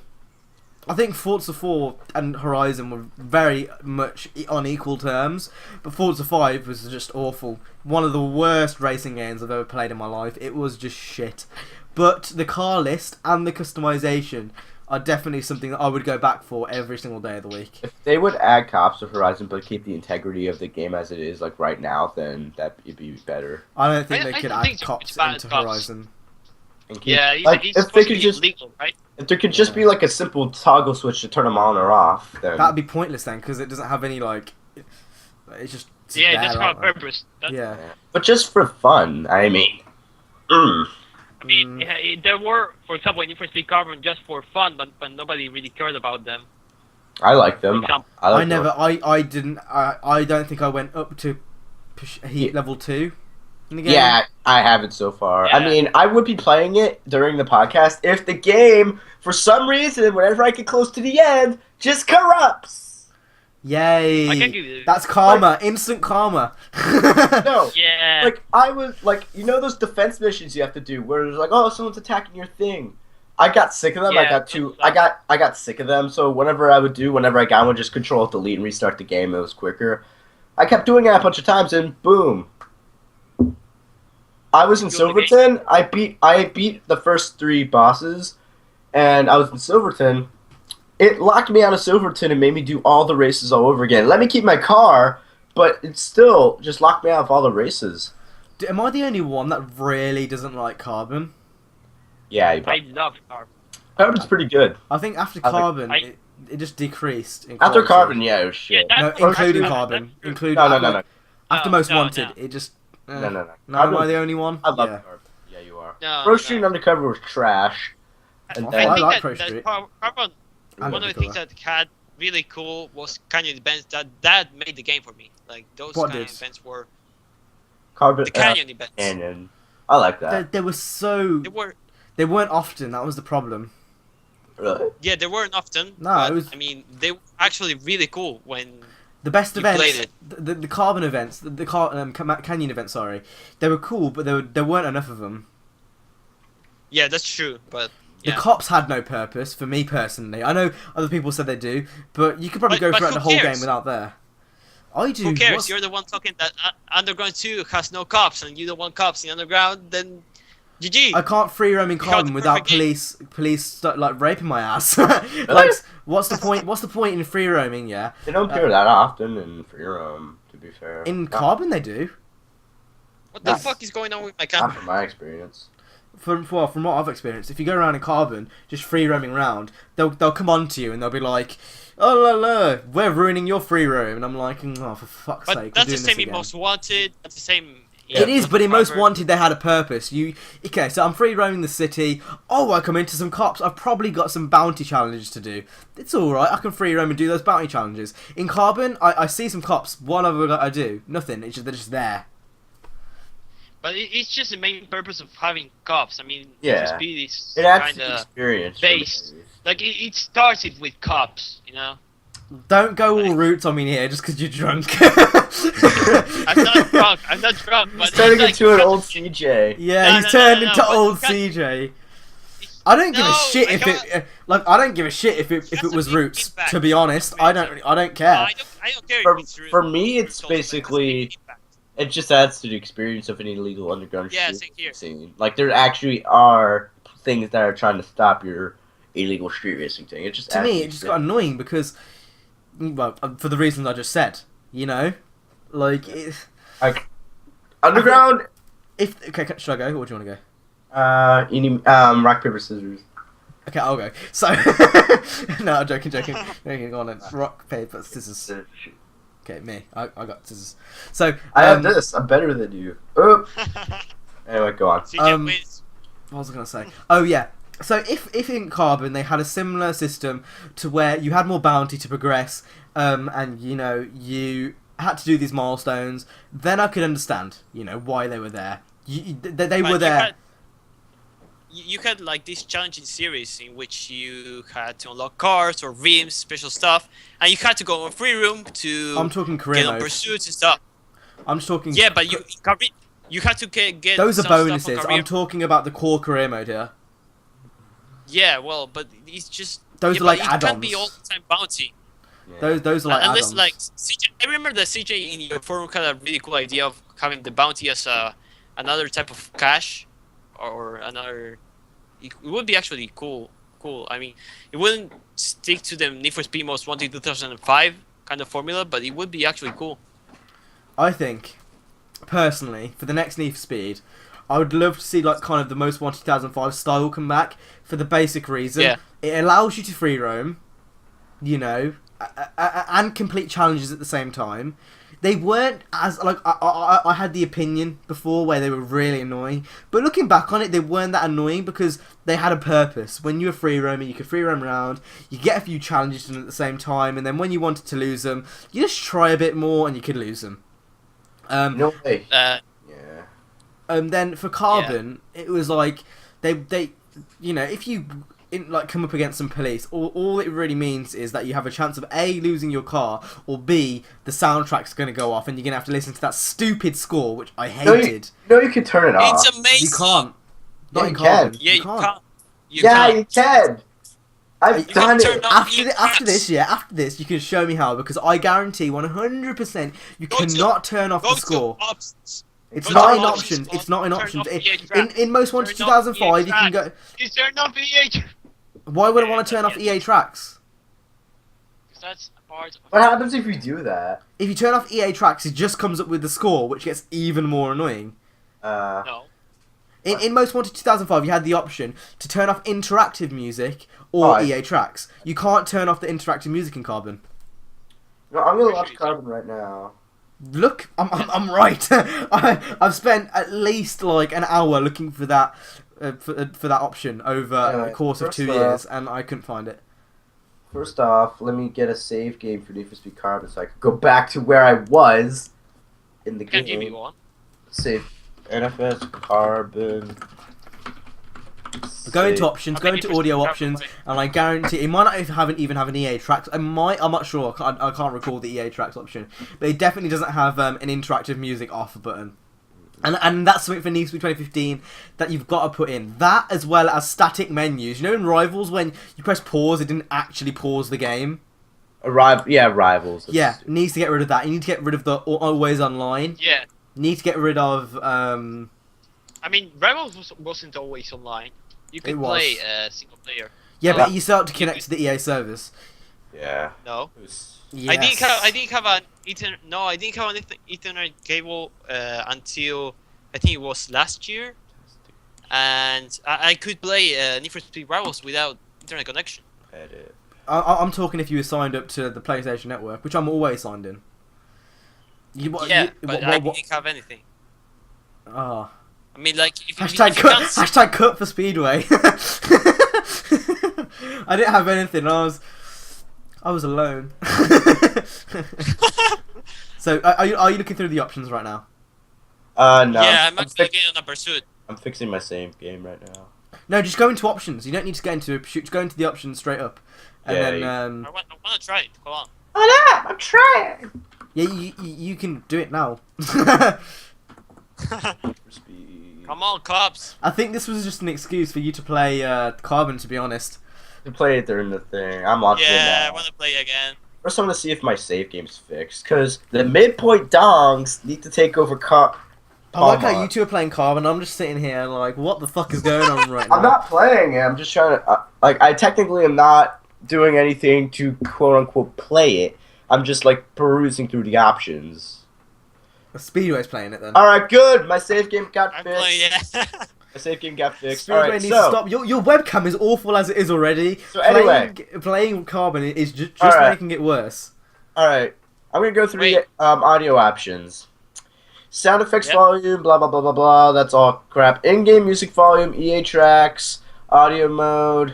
I think Forza 4 and Horizon were very much on equal terms, but Forza 5 was just awful. One of the worst racing games I've ever played in my life. It was just shit. But the car list and the customization are definitely something that I would go back for every single day of the week. If they would add cops to Horizon but keep the integrity of the game as it is, like right now, then that'd be better. I don't think I they could don't add think cops it's bad into cops. Horizon. And keep, yeah, like, it's if supposed they to could be just, illegal, right? if there could just be like a simple toggle switch to turn them on or off, then That'd be pointless then, because it doesn't have any like. It's just Yeah, there, that's for a aren't they? purpose. Yeah. but just for fun. I mean, I mean, there were, for example, in NFS Carbon just for fun, but nobody really cared about them. I like For them. example, I like them. I don't think I went up to heat level 2 in the game. Yeah, I haven't so far. I Yeah. mean, I would be playing it during the podcast if the game, for some reason, whenever I get close to the end, just corrupts. Yay! I can give you. That's karma, instant karma. No. Yeah. Like, I was, like, you know those defense missions you have to do where it's like, oh, someone's attacking your thing. I got sick of them. Yeah, I got sick of them. So whenever I got one, just control delete and restart the game. It was quicker. I kept doing that a bunch of times, and boom. I was in You won the game? Silverton. I beat the first 3 bosses, and I was in Silverton. It locked me out of Silverton and made me do all the races all over again. Let me keep my car, but it still just locked me out of all the races. Am I the only one that really doesn't like Carbon? Yeah, you I probably, love Carbon. Carbon's pretty good. I think after I think- Carbon, I- it just decreased. In After quality. Carbon, yeah, it was shit. Yeah, No, that's- including that's- Carbon. that's true. Including No. After No, Most no, Wanted, no. it just. No. No, No, am Carbon- I the only one? I love Yeah. Carbon. Yeah, you are. No, Pro no. Street Undercover was trash. And I then, like think Pro that Street. Carbon, I one love of the the things colour. that had really cool was canyon events. That made the game for me. Like those What canyon did? events were Carbon, the canyon events. Canyon. I like that. They were so. They were They weren't often. That was the problem. Really? yeah, they weren't often. No, but, it was- I mean, they were actually really cool when. The best You events, played it. the Carbon events, the Canyon events. Sorry, they were cool, but there weren't enough of them. Yeah, that's true. But The yeah. cops had no purpose for me personally. I know other people said they do, but you could probably go But throughout who the whole game cares? without there. I do. Who cares? What's- You're the one talking that Underground 2 has no cops, and you don't want cops in Underground. Then, GG. I can't free roam in You got Carbon the without perfect police like raping my ass. Like, what's the point? What's the point in free roaming? Yeah, They don't appear that often in Free Roam, to be fair. in Not- Carbon they do. What the Yes. fuck is going on with my Not camera? from my experience. From what I've experienced, if you go around in Carbon, just free roaming around, they'll come on to you and they'll be like, "Oh la la, we're ruining your free roam," and I'm like, "Oh, for fuck's But sake, that's we're the doing same this in again." Most Wanted. That's the same. It is, but in Most Forever. Wanted they had a purpose. Okay, so I'm free roaming the city. Oh, I come into some cops. I've probably got some bounty challenges to do. It's all right. I can free roam and do those bounty challenges. In Carbon, I see some cops. What have I do? Nothing. They're just there. But it's just the main purpose of having cops. I mean, Yeah. speed is It adds to kind the of experience. based. Like it started with cops, you know. Don't go all roots on me here just because you're drunk. I'm not drunk. I'm not drunk. But He's turning it's like, into an old CJ. Yeah, No, he's no, turned no, no, into but old you can't- CJ. I don't give a No, shit I if can't- it I don't give a shit if it That's a was big roots. impact. To be honest, I don't care. I don't care For- if it's real. for me, it's It's also like basically- a big impact. It just adds to the experience of an illegal underground Yeah, street same here. scene. Like, there actually are things that are trying to stop your illegal street racing thing. It just To adds me, the it just got annoying because, well, for the reasons I just said, you know, like like underground. okay, should I go or do you want to go? Rock paper scissors. Okay, I'll go. So, no, I'm joking. Okay, go on then. Rock, paper, scissors. Okay, me. I got scissors. So, I have this. I'm better than you. Oh. Anyway, go on. CJ Um, wins. what was I gonna say? Oh yeah. So if in Carbon they had a similar system to where you had more bounty to progress, and you know you had to do these milestones, then I could understand, you know, why they were there. They were there. You had like this challenging series in which you had to unlock cars or rims, special stuff, and you had to go on free room to I'm talking career get on mode. pursuits and stuff. I'm just talking. Yeah, but you had to get Those are some stuff on bonuses. career. I'm talking about the core career mode here. Yeah, well, but it's just Those are like it add-ons. can't be all the time bounty. Yeah. Those are like Unless add-ons. like CJ, I remember that CJ in your forum had a really cool idea of having the bounty as another type of cash, or another. It would be actually cool. I mean, it wouldn't stick to the Need for Speed Most Wanted 2005 kind of formula, but it would be actually cool. I think, personally, for the next Need for Speed, I would love to see like kind of the Most Wanted 2005 style come back for the basic reason it allows you to free roam, you know, and complete challenges at the same time. They weren't as like I had the opinion before where they were really annoying, but looking back on it, they weren't that annoying because they had a purpose. When you were free roaming, you could free roam around, you get a few challenges done at the same time, and then when you wanted to lose them, you just try a bit more and you could lose them. No way. Yeah. Then for Carbon, it was like they you know, if you like come up against some police, all it really means is that you have a chance of A, losing your car, or B, the soundtrack's going to go off and you're going to have to listen to that stupid score, which I hated. No, you can turn it off. It's amazing. You can't. Not Yeah, in you Carbon. can. Yeah, you can't. You can. I've You done can turn it. off After this, you can show me how, because I guarantee 100% you cannot turn off the score. It's Go not to in options. options. It's not in Turn options. off EA track. In Most Wanted Turn off 2005, you EA can go. You turn off EA. Why would I want to turn off EA tracks? That's part of What happens if you do that? If you turn off EA tracks, it just comes up with the score, which gets even more annoying. No. In Most Wanted 2005, you had the option to turn off interactive music or EA tracks. You can't turn off the interactive music in Carbon. No, I'm gonna watch Carbon right now. Look, I'm right. I've spent at least like an hour looking for that for that option over the course of 2 years, and I couldn't find it. First off, let me get a save game for Need for Speed Carbon so I can go back to where I was in the Can't give me game. one. Save NFS Carbon. Go into Save. options, go into audio options, and I guarantee it might not even have an EA tracks. I'm not sure. I can't recall the EA tracks option, but it definitely doesn't have an interactive music off button. And that's something for Need for Speed 2015 that you've got to put in. That, as well as static menus. You know in Rivals, when you press pause, it didn't actually pause the game? Rivals. Yeah, needs to get rid of that. You need to get rid of the always online. Yeah. Need to get rid of... I mean, Rebels wasn't always online. You could It was. play single player. Yeah, but you still have to connect to the EA service. Yeah. No. It was... Yes. I didn't have an Ethernet cable until I think it was last year, and I could play Need for Speed Rivals without internet connection. Edit. I'm talking if you were signed up to the PlayStation Network, which I'm always signed in. But I didn't have anything. Ah. I mean, like if Hashtag you cut. can't see- Hashtag cut for Speedway. I didn't have anything. I was alone. So, are you looking through the options right now? No. Yeah, I'm actually getting on a pursuit. I'm fixing my same game right now. No, just go into options. You don't need to go into just go into the options straight up, and Yeah, then I want to try it. Come on. I'm trying. yeah, you can do it now. Speed. Come on, cops. I think this was just an excuse for you to play Carbon, to be honest. To play it during the thing. I'm watching it Yeah, I now. want to play again. First, I want to see if my save game's fixed, because the midpoint dongs need to take over I like how you two are playing Carbon. I'm just sitting here like, what the fuck is going on right now? I'm not playing it. I'm just trying to... I technically am not doing anything to quote-unquote play it. I'm just, like, perusing through the options. Speedway's playing it then. Alright, good. My save game got I'm fixed. playing. Yeah. My save game got fixed. Speedway Alright, needs to so... stop. Your webcam is awful as it is already. So anyway. Playing Carbon is just Alright. making it worse. Alright. I'm gonna go through Wait. the audio options. Sound effects Yep. volume, blah blah blah blah blah, that's all crap. In-game music volume, EA tracks, Audio mode.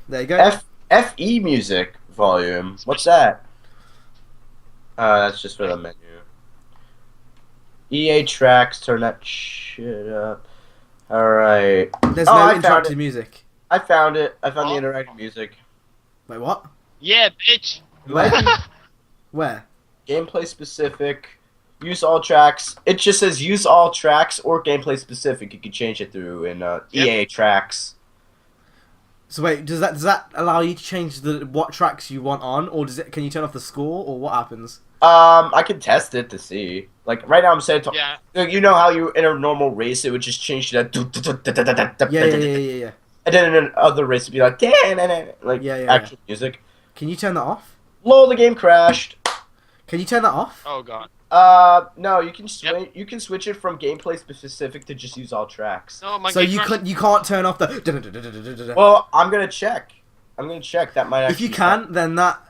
There you go. FE music volume. What's that? That's just for the menu. EA tracks. Turn that shit up. All right. There's no interactive music. I found it. I found the interactive music. Wait, what? Yeah, bitch. Where? Gameplay specific. Use all tracks. It just says use all tracks or gameplay specific. You can change it through in EA tracks. So wait, does that allow you to change what tracks you want on, or can you turn off the score, or what happens? I can test it to see. Like right now, I'm saying, you know how you in a normal race it would just change to that. Yeah. And then in another race it'd be like actual music. Can you turn that off? Lol, the game crashed. Can you turn that off? Oh god. No, you can you can switch it from gameplay specific to just use all tracks. No, my so you can't turn off the. Well, I'm gonna check. That might actually. If you can, then that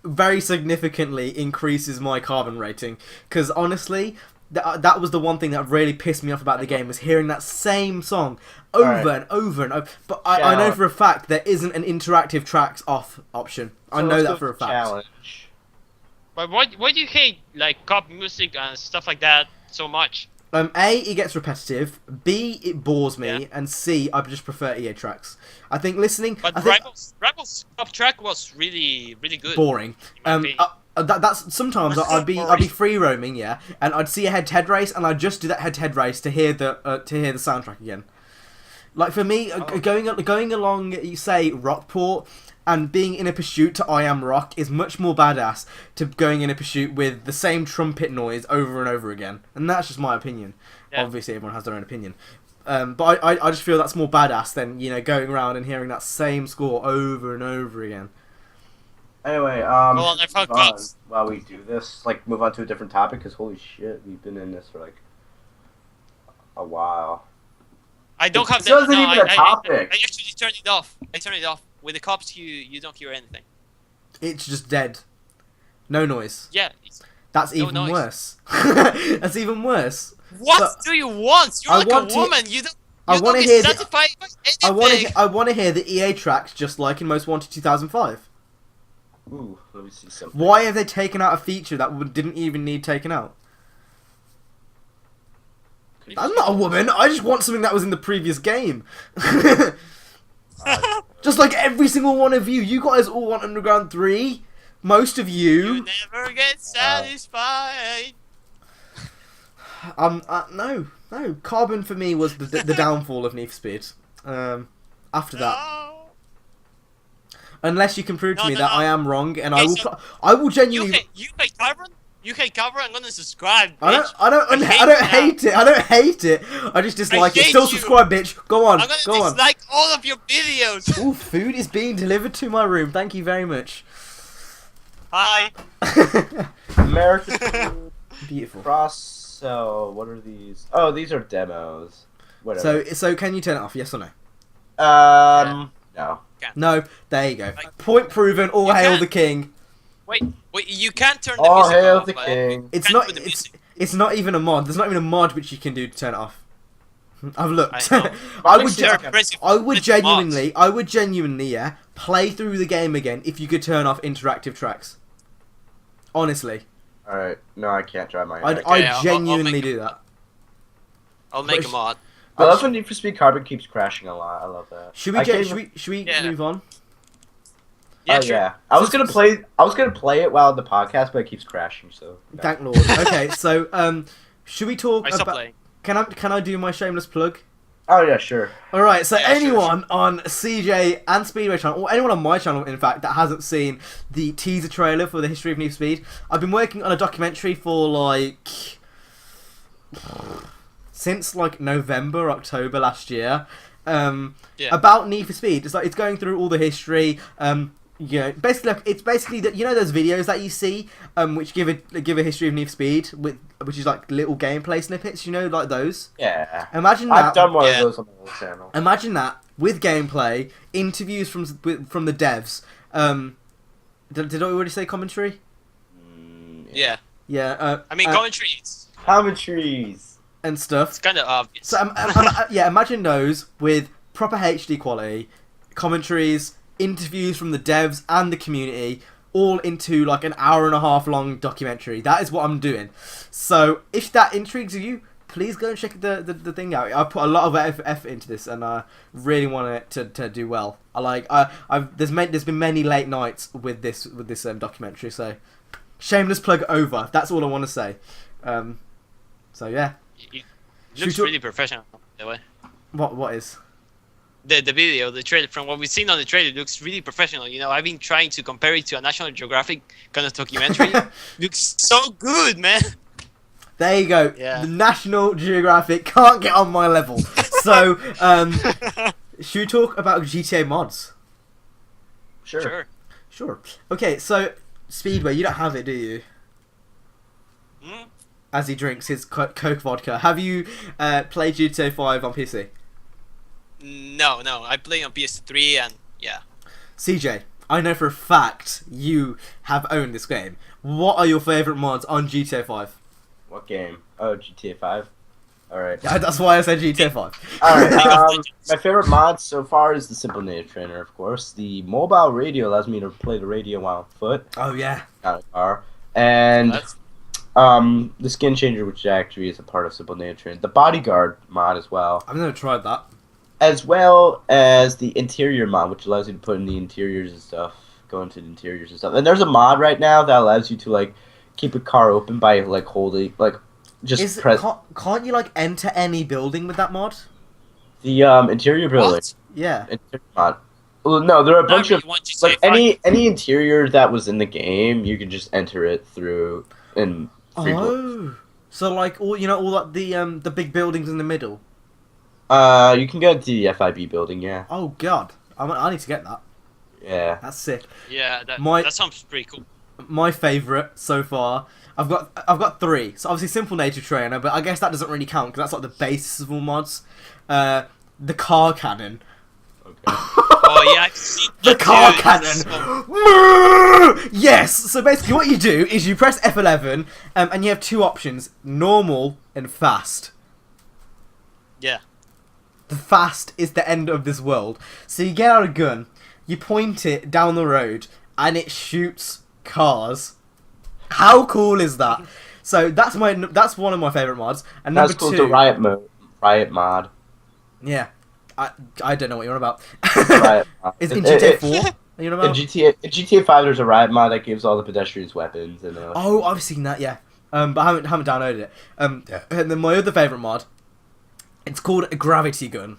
very significantly increases my carbon rating. Because honestly, that was the one thing that really pissed me off about the game, was hearing that same song over and over and over. But I know for a fact there isn't an interactive tracks off option. So I know that for a fact. Challenge. But why do you hate like cop music and stuff like that so much? A, it gets repetitive. B, it bores me, and C, I just prefer EA tracks. I think listening. But Rivals cop track was really good. Boring. That's sometimes I'd be free roaming, and I'd see a head-to-head race, and I'd just do that head-to-head race to hear the soundtrack again. Like for me, going along, you say Rockport, and being in a pursuit to I Am Rock is much more badass to going in a pursuit with the same trumpet noise over and over again. And that's just my opinion. Yeah. Obviously, everyone has their own opinion. But I just feel that's more badass than, going around and hearing that same score over and over again. Anyway, while we do this, move on to a different topic, because holy shit, we've been in this for, a while. I don't have that. It wasn't even a topic. I actually turned it off. I turned it off. With the cops, you don't hear anything. It's just dead. No noise. Yeah. That's even worse. That's even worse. What do you want? You're like a woman. You don't get satisfied by anything. I want to hear the EA tracks just like in Most Wanted 2005. Ooh, let me see something. Why have they taken out a feature that didn't even need taken out? I'm not a woman. I just want something that was in the previous game. Just like every single one of you. You guys all want Underground 3. Most of you. You never get satisfied. No. Carbon for me was the downfall of Need for Speed. After that. Unless you can prove to me that I am wrong, and I will genuinely. You hate Carbon? You hate Carbon? I'm gonna subscribe. Bitch. I don't hate it. I don't hate it. I just dislike it. Still subscribe, bitch. Go on. I'm gonna dislike all of your videos. Ooh, food is being delivered to my room. Thank you very much. Hi. American. Beautiful. So what are these? Oh, these are demos. Whatever. So can you turn it off? Yes or no? No. No. There you go. Point proven. All hail the king. Wait, you can't turn the all music hail off. The king. It's not even a mod. There's not even a mod which you can do to turn it off. I've looked. I would genuinely, play through the game again if you could turn off interactive tracks. Honestly. Alright, no, I can't drive my. I genuinely do that. I'll make a mod. I love when Need for Speed Carbon keeps crashing a lot. I love that. Should we move on? Yeah, sure. Yeah. I was gonna play it while the podcast, but it keeps crashing. So. Thank Lord. Okay, so should we talk about? Playing. Can I do my shameless plug? Oh yeah, sure. All right. So anyone on CJ and Speedway channel, or anyone on my channel, in fact, that hasn't seen the teaser trailer for the history of Need for Speed, I've been working on a documentary for since November, October last year. About Need for Speed. It's going through all the history. It's basically that those videos that you see, which give a history of Need for Speed which is little gameplay snippets, like those. Yeah. Imagine that. I've done one of those on my old channel. Imagine that with gameplay, interviews from the devs. Did I already say commentary? Yeah. Yeah. I mean commentaries and stuff. It's kind of obvious. So imagine those with proper HD quality, commentaries, interviews from the devs and the community, all into like an hour and a half long documentary. That is what I'm doing. So if that intrigues you, please go and check the thing out. I put a lot of effort into this, and I really want it to do well. There's been many late nights with this documentary. So shameless plug over. That's all I want to say. So yeah. It looks really professional, by the way. What is? The video, the trailer, from what we've seen on the trailer, looks really professional. You know, I've been trying to compare it to a National Geographic kind of documentary. Looks so good, man. There you go. Yeah. The National Geographic can't get on my level. So, should we talk about GTA mods? Sure. Sure. Okay, so Speedway, you don't have it, do you? Hmm? As he drinks his Coke vodka. Have you played GTA 5 on PC? No. I play on PS3 and yeah. CJ, I know for a fact you have owned this game. What are your favourite mods on GTA 5? What game? Oh, GTA 5. Alright. That's why I said GTA 5. Alright, my favorite mod so far is the Simple Native Trainer, of course. The mobile radio allows me to play the radio while on foot, Oh yeah. not a car. And That's the Skin Changer, which actually is a part of Simple Native Trainer. The Bodyguard mod as well. I've never tried that. As well as the Interior mod, which allows you to put in the interiors and stuff. Go into the interiors and stuff. And there's a mod right now that allows you to, like, keep a car open by, like, holding, like, just press... Can't you, like, enter any building with that mod? The, interior building. what? Yeah. Interior mod. Well, no, there are a bunch Not of... really want GTA Like, 5. any interior that was in the game, you can just enter it through in free play. Oh. So, like, all like, the big buildings in the middle? You can get the FIB building, yeah. Oh, God. I need to get that. Yeah. That's sick. Yeah, My- that sounds pretty cool. My favourite so far, I've got 3. So obviously Simple Nature Trainer, but I guess that doesn't really count because that's like the basis of all mods. The car cannon. Okay. Oh yeah, I've seen The that car too. cannon. Yes. So basically, what you do is you press F11, and you have 2 options: normal and fast. Yeah. The fast is the end of this world. So you get out a gun, you point it down the road, and it shoots cars. How cool is that? So that's one of my favorite mods. And number That's called 2, the Riot mod. yeah, I don't know what you're on about. Riot mod. Is it in GTA 4? Are you on In about? GTA 5, there's a Riot mod that gives all the pedestrians weapons. And Oh, I've seen that. Yeah. But I haven't downloaded it. And then my other favorite mod, it's called a gravity gun.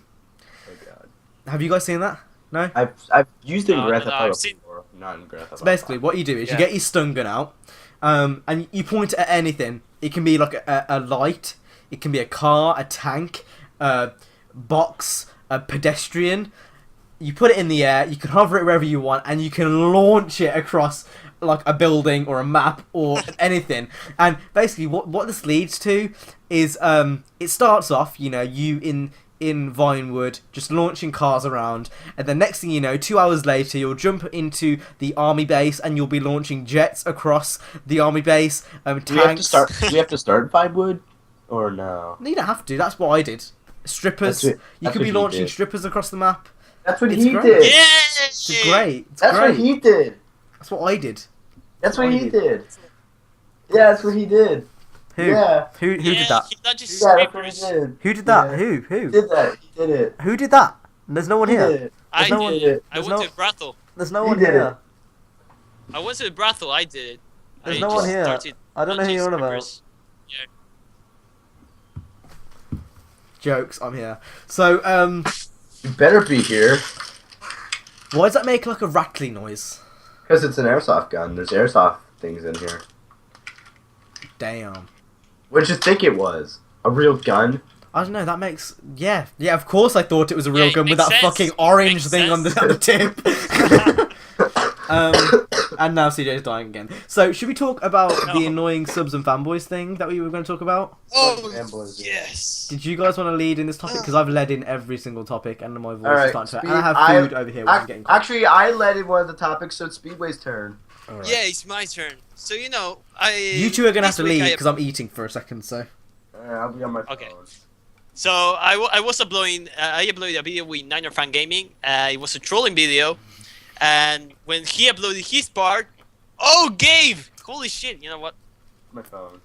Oh god. Have you guys seen that? No. I've used it in No, Grand no, Theft I've Auto seen- before, not in Grand Theft So Auto. basically, what you do is you Yeah. get your stun gun out, and you point it at anything. It can be like a light, it can be a car, a tank, a box, a pedestrian. You put it in the air, you can hover it wherever you want, and you can launch it across like a building or a map or anything. And basically, what this leads to is it starts off, you in Vinewood, just launching cars around, and the next thing you know, 2 hours later, you'll jump into the army base, and you'll be launching jets across the army base. Tanks. Do we have to start Vinewood? Or no? No, you don't have to. That's what I did. Strippers. That's You could what be he launching did. strippers across the map. That's what It's he great. did. Yeah. It's great. It's That's great. what he did. That's what I did. That's what I he did. Yeah, that's what he did. Who? Yeah. Who did that? He's not just Yeah, that's what he strippers. did. Who did that? Yeah. Who? He did that. He did it. Who did that? There's no one He here. did it. I no one- did did it. it. I There's went no- to a brothel. There's no He one did here. I went to a brothel. I did it. There's I no one just here. started I don't know who launching you're on about. strippers. Jokes. I'm here. So You better be here. why does that make like a rattling noise? Because it's an airsoft gun. There's airsoft things in here. Damn. What did you think it was? A real gun? I don't know. That makes yeah. Of course, I thought it was a real Yeah, it gun with makes that sense. fucking orange Makes thing on sense. the tip. And now CJ's dying again. So should we talk about the No. annoying subs and fanboys thing that we were going to talk about? Oh Fanboys, yeah. yes. Did you guys want to lead in this topic? Because I've led in every single topic, and my voice Alright, is starting to. Speed, And I have food over here, which is getting cold. Actually, I led in one of the topics, so it's Speedway's turn. Alright. Yeah, it's my turn. So You two are gonna have this to week lead I- because I'm eating for a second. So Alright, I'll be on my phone. Okay. So I was uploading. I uploaded a video with Niner Fan Gaming. It was a trolling video, and when he uploaded his part, oh, Gabe! Holy shit! You know what? My phone.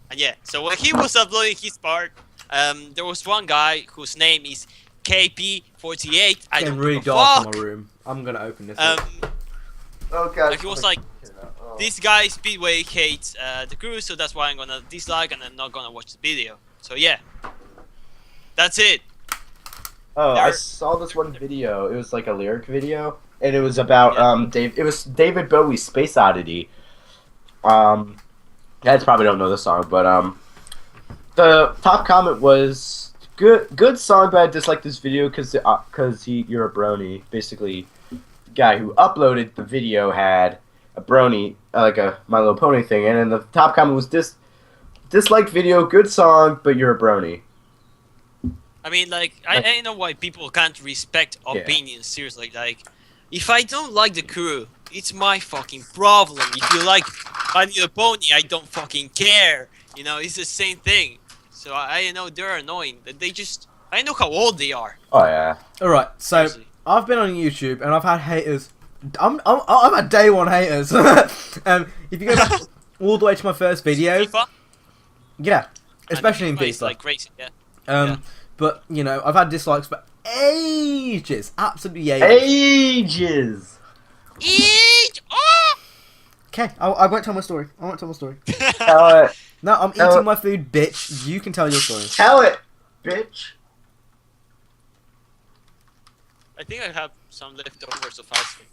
And yeah. So when he was uploading his part, there was one guy whose name is KP48. I don't really give a dark in fuck. my room. I'm gonna open this. Up. Oh god. He was like, this guy Speedway hates the crew, so that's why I'm gonna dislike and I'm not gonna watch the video. So yeah, that's it. Oh, I There- saw this one video. It was like a lyric video, and it was about Dave. It was David Bowie's Space Oddity. You guys probably don't know the song, but the top comment was good song, but I dislike this video because you're a brony. Basically, the guy who uploaded the video had a brony, like a My Little Pony thing, and then the top comment was disliked video, good song, but you're a brony. I mean, like, I know why people can't respect Yeah. opinions. Seriously, like, if I don't like the crew, it's my fucking problem. If you like My Little Pony, I don't fucking care. You know, it's the same thing. So I know they're annoying. They just, I know how old they are. Oh yeah. All right, so Seriously. I've been on YouTube and I've had haters. I've had day one haters. If you go back all the way to my first video, FIFA? yeah, especially in FIFA is FIFA. like racing, yeah. Yeah. But you know, I've had dislikes for ages, absolutely ages. Ages. Each! Oh! Okay, I won't tell my story. I won't tell my story. Tell it. No, I'm Tell eating it. my food, bitch. You can tell your story. Tell it, bitch. I think I have some leftovers of ice cream.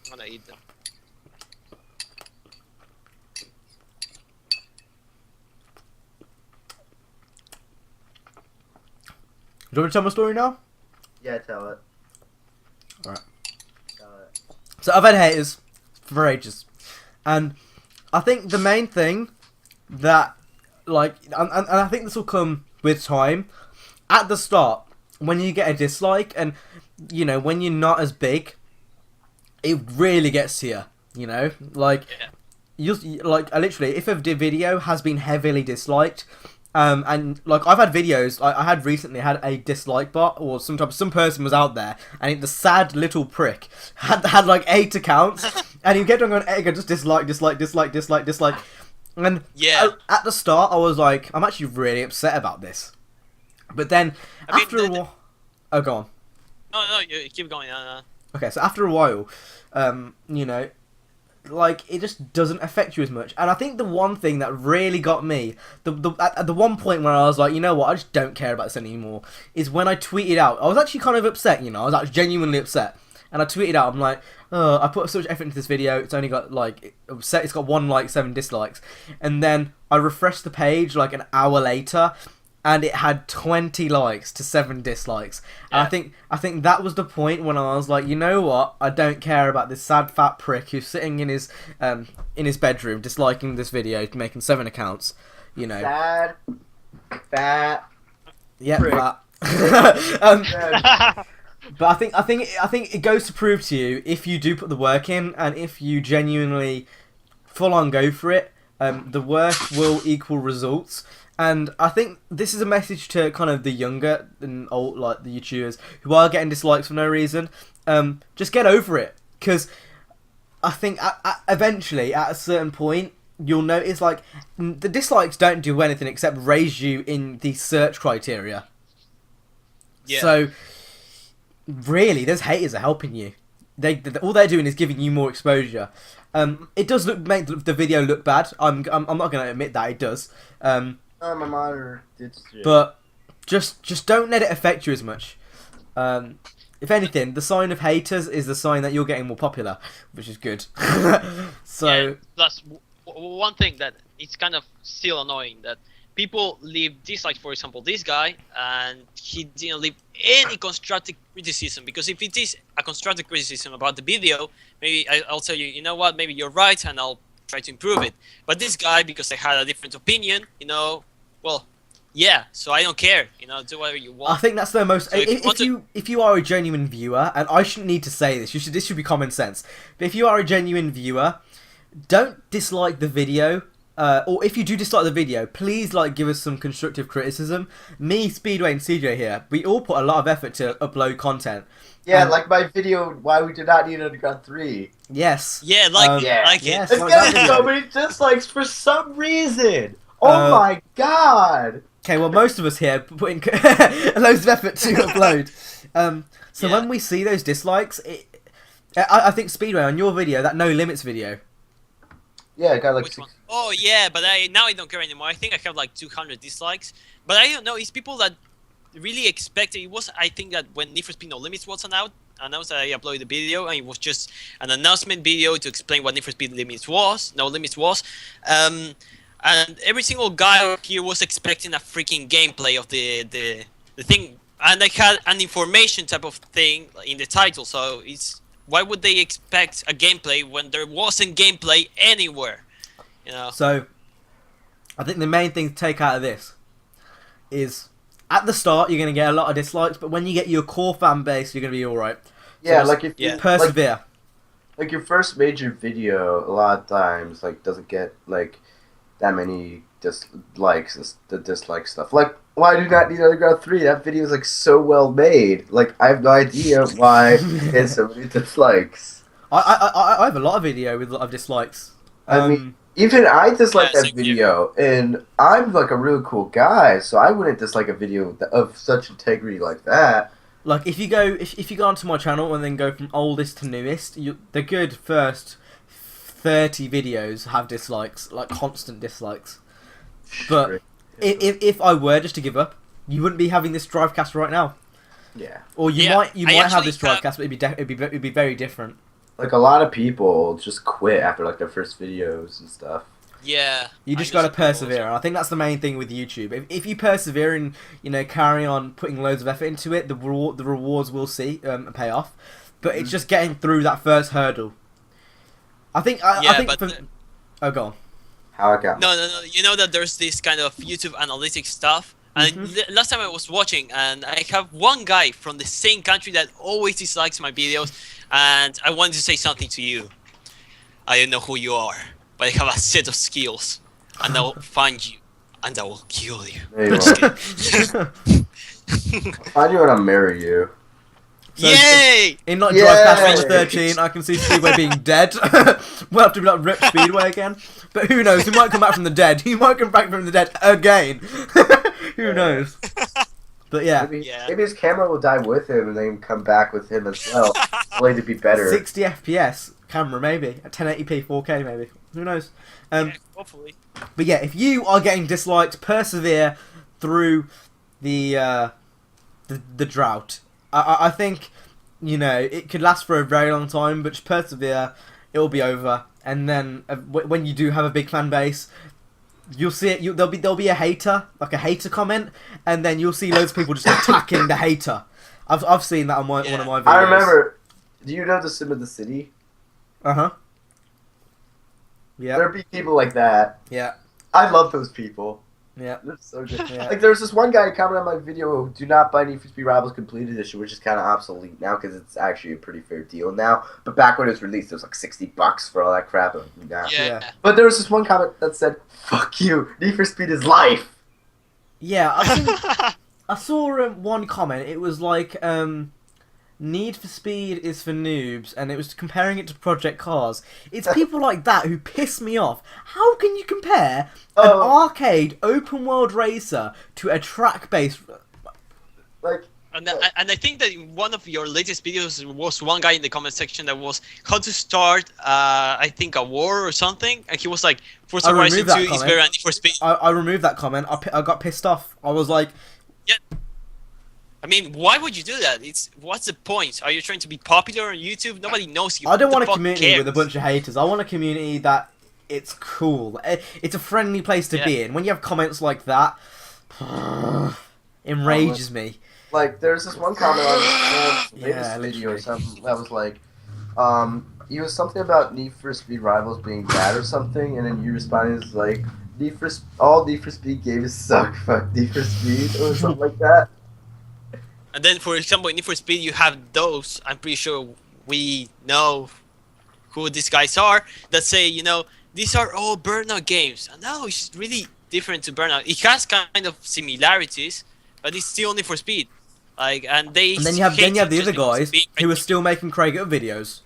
I'm gonna eat them. Do you want me to tell my story now? Yeah, tell it. Alright. Tell it. So I've had haters for ages, and I think the main thing that, like, and I think this will come with time. At the start, when you get a dislike, and you know, when you're not as big, it really gets to you. You know, like, I literally, if a video has been heavily disliked. And like I've had videos, I had recently had a dislike bot, or some person was out there, and the sad little prick had like 8 accounts, and he kept on going, just dislike, and Yeah. at the start I was like, I'm actually really upset about this, but then I mean, after a while, oh, go on. No, you keep going. Okay, so after a while, you know, like, it just doesn't affect you as much. And I think the one thing that really got me, at the one point where I was like, you know what, I just don't care about this anymore, is when I tweeted out. I was actually kind of upset, you know, I was actually genuinely upset. And I tweeted out, I'm like, oh, I put so much effort into this video, it's only got, like, it's got 1 like, 7 dislikes. And then I refreshed the page, like, an hour later, and it had 20 likes to 7 dislikes. And I think that was the point when I was like, you know what? I don't care about this sad fat prick who's sitting in his bedroom disliking this video, making 7 accounts. You know. Sad, fat. Yeah, prick. fat. Sad. But I think it goes to prove to you, if you do put the work in and if you genuinely full on go for it, the work will equal results. And I think this is a message to kind of the younger and old, like the YouTubers who are getting dislikes for no reason. Just get over it, because I think eventually, at a certain point, you'll notice like the dislikes don't do anything except raise you in the search criteria. Yeah. So really, those haters are helping you. All they're doing is giving you more exposure. It does make the video look bad. I'm not going to admit that it does. Oh, my monitor did shit. But just don't let it affect you as much. If anything, the sign of haters is the sign that you're getting more popular, which is good. So Yeah, plus, one thing that it's kind of still annoying that people leave dislikes. For example, this guy, and he didn't leave any constructive criticism, because if it is a constructive criticism about the video, maybe I'll tell you, you know what, maybe you're right, and I'll try to improve it. But this guy, because I had a different opinion, you know, well, yeah, so I don't care, you know, do whatever you want. I think that's the most. So if you are a genuine viewer, and I shouldn't need to say this, this should be common sense. But if you are a genuine viewer, don't dislike the video or if you do dislike the video, please like give us some constructive criticism. Me, Speedway, and CJ here, we all put a lot of effort to upload content. Yeah, like my video, why we do not need Underground 3. Yes. Yeah, like Yeah. like Yes. it. It's like getting that so video. many dislikes for some reason. Oh my god. Okay, well, most of us here put in loads of effort to upload. So Yeah. when we see those dislikes, I think Speedway on your video, that No Limits video. Yeah, I got like Which one? Oh yeah, but now I don't care anymore. I think I have like 200 dislikes. But I don't know. It's people that really expected. It was, I think, that when Need for Speed No Limits was announced that I uploaded the video, and it was just an announcement video to explain what Need for Speed No Limits was. And every single guy here was expecting a freaking gameplay of the thing, and I had an information type of thing in the title. So it's, why would they expect a gameplay when there wasn't gameplay anywhere? You know. So I think the main thing to take out of this is at the start you're going to get a lot of dislikes, but when you get your core fan base, you're going to be all right. yeah, So like if you yeah. persevere. like your first major video, a lot of times like doesn't get like that many dislikes. The dislike stuff. Like, why do not need Underground 3? That video is like so well made. Like, I have no idea why it's so many dislikes. I have a lot of video with a lot of dislikes. I mean, even I dislike Yeah, that same here. video, and I'm like a really cool guy, so I wouldn't dislike a video of such integrity like that. like if you go onto my channel and then go from oldest to newest, the good first 30 videos have dislikes, like constant dislikes. But if I were just to give up, you wouldn't be having this Drivecast right now. Yeah, Or you Yeah, might I have actually this Drivecast, but it'd be very different. like a lot of people just quit after like their first videos and stuff. Yeah. You just got to persevere, and I think that's the main thing with YouTube. If you persevere and carry on putting loads of effort into it, the rewards will pay off. But it's just getting through that first hurdle. I think. Oh, go on. How I got No. You know that there's this kind of YouTube analytics stuff. And last time I was watching, and I have one guy from the same country that always dislikes my videos, and I wanted to say something to you. I don't know who you are, but I have a set of skills, and I will find you, and I will kill you. There you are. Find you and I'll marry you. So Yay! In like Yay! Drivecast number 13, I can see Speedway being dead. We'll have to be like Rip Speedway again. But who knows? He might come back from the dead. He might come back from the dead again. Who knows? But yeah, Maybe his camera will die with him and then come back with him as well. Only to be better. 60 FPS camera maybe, at 1080p, 4K maybe. Who knows? Yeah, hopefully. But yeah, if you are getting disliked, persevere through the drought. I think it could last for a very long time, but just persevere. It'll be over, and then when you do have a big fan base, you'll see it. There'll be a hater, like a hater comment, and then you'll see loads of people just attacking the hater. I've seen that on one of my videos. I remember. Do you know the Sim of the City? Uh-huh. Yeah. There'd be people like that. Yeah. I love those people. Yeah. They're so good. Yeah. Like, there's this one guy who commented on my video, do not buy Need for Speed Rivals Complete Edition, which is kind of obsolete now because it's actually a pretty fair deal now. But back when it was released, it was like $60 for all that crap. Now. Yeah. But there was this one comment that said, fuck you, Need for Speed is life. Yeah, I saw one comment. It was like, Need for Speed is for noobs, and it was comparing it to Project Cars. It's people like that who piss me off. How can you compare an arcade open world racer to a track-based? Like, And I think that in one of your latest videos was one guy in the comment section that was how to start, I think, a war or something, and he was like, Forza Horizon 2 is better than Need for Speed. I removed that comment. I got pissed off. I was like, Yeah. I mean, why would you do that? What's the point? Are you trying to be popular on YouTube? Nobody knows you. I don't What want a the fuck community cares? with a bunch of haters. I want a community that it's cool. It's a friendly place to be in. When you have comments like that, enrages me. Like, there's this one comment on his latest Yeah, video or literally. something that was like, it was something about Need for Speed Rivals being bad or something, and then you responded as like, all Need for Speed games suck, fuck Need for Speed, or something like that. And then, for example, in Need for Speed, you have those. I'm pretty sure we know who these guys are that say, these are all Burnout games. And now it's really different to Burnout. It has kind of similarities, but it's still only for speed. Like, and then you have the other guys who are still making Craig Up videos.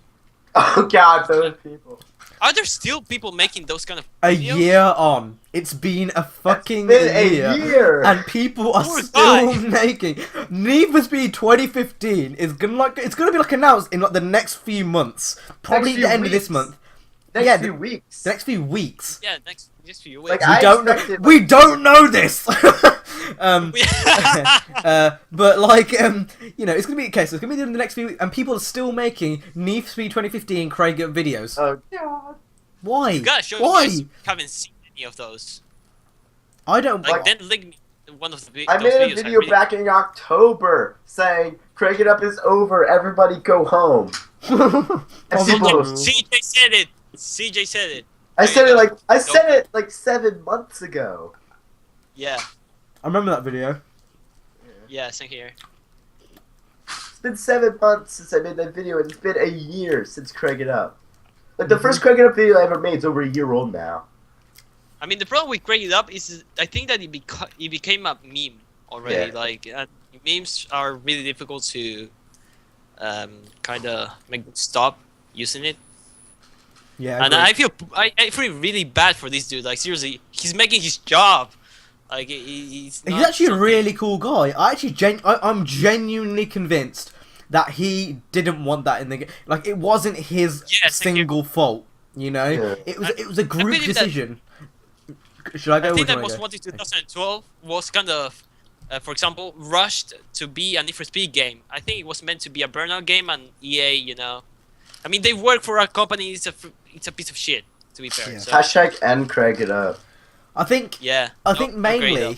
Oh god, those people. Are there still people making those kind of A videos? year on, it's been a fucking It's been a year. and people are Poor still guy. making. Need for Speed 2015 is gonna be announced in like the next few months, probably Next the few end of this weeks. month. Next Yeah, few weeks. The next few weeks. Yeah, next few Like, weeks. I We don't know. expected, We don't know this. But like you know, it's gonna be okay. So it's gonna be in the next few weeks, and people are still making Need for Speed 2015 Craig Up videos. Oh god. Why? You gotta show Why? me guys who haven't seen any of those. I don't. Like, Like- then link me one of the I those made a videos. video back in October saying Craig It Up is over, everybody go home. And Probably people- not. CJ said it. CJ said it. I said it like 7 months ago. Yeah, I remember that video. yeah, same here. It's been 7 months since I made that video, and it's been a year since Craig It Up. Like the first Craig It Up video I ever made is over a year old now. I mean, the problem with Craig It Up is I think that it became a meme already. Yeah. Like, memes are really difficult to kind of make stop using it. Yeah. And agreed. I feel really bad for this dude. Like, seriously, he's making his job. Like, he's He's not actually a something- really cool guy. I'm genuinely convinced that he didn't want that in the game. Like, it wasn't his Yeah, same here. single fault. You know, Yeah. it was a group believe that- decision. Should I go? I or think do that I Most go? Wanted 2012 was kind of, for example, rushed to be a Need for Speed game. I think it was meant to be a Burnout game, and EA, you know, I mean, they work for a company. It's a piece of shit, to be fair. Yeah. So, Hashtag end Craig It Up. I think yeah, I no, think not great, mainly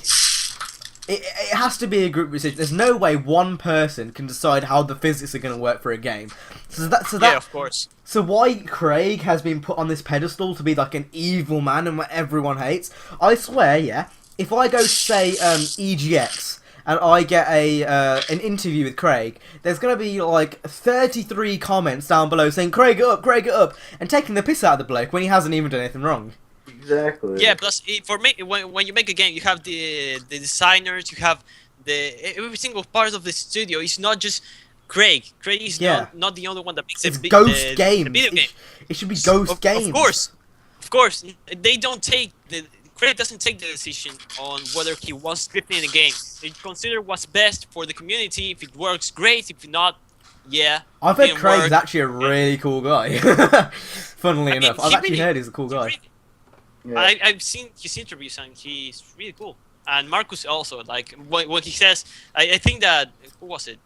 it has to be a group decision. There's no way one person can decide how the physics are going to work for a game. So though. Yeah, of course. So why Craig has been put on this pedestal to be like an evil man and what everyone hates, I swear, yeah, if I go say EGX and I get an interview with Craig, there's going to be like 33 comments down below saying Craig it up, and taking the piss out of the bloke when he hasn't even done anything wrong. Exactly. Yeah, plus for me, when you make a game, you have the designers, you have every single part of the studio. It's not just Craig. Craig is Yeah. not the only one that makes It's the Ghost Games. the video game. It should be Ghost Games. Of course, they don't take Craig doesn't take the decision on whether he wants scripting in the game. They consider what's best for the community. If it works, great. If not, yeah. I've heard didn't Craig's work. actually a really cool guy. Funnily I mean, enough, I've he actually really- heard he's a cool he guy. really- Yeah. I've seen his interviews and he's really cool. And Marcus also, like what he says. I think that who was it?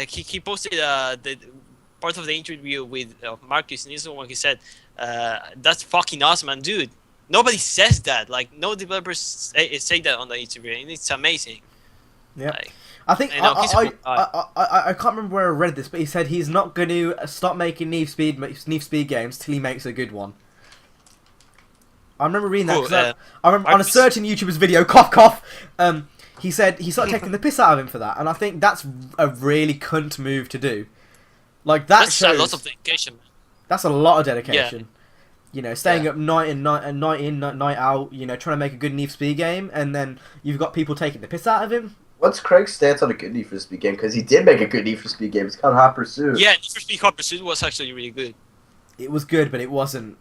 He posted the part of the interview with Marcus, and this is what he said. That's fucking awesome, and dude, nobody says that. Like no developers say that on the interview, and it's amazing. Yeah. Like, I think I know, he's a cool guy. I can't remember where I read this, but he said he's not going to stop making Need for Speed games till he makes a good one. I remember reading that. Cool, 'Cause I remember on a Marcus- certain YouTuber's video, cough cough. He said he started taking the piss out of him for that, and I think that's a really cunt move to do. Like that that's shows a lot of dedication, man. that's a lot of dedication. You know, staying up night in, night out. You know, trying to make a good Need for Speed game, and then you've got people taking the piss out of him. What's Craig's stance on a good Need for Speed game? Because he did make a good Need for Speed game. It's called Hot Pursuit. Yeah, Need for Speed Hot Pursuit was actually really good. It was good, but it wasn't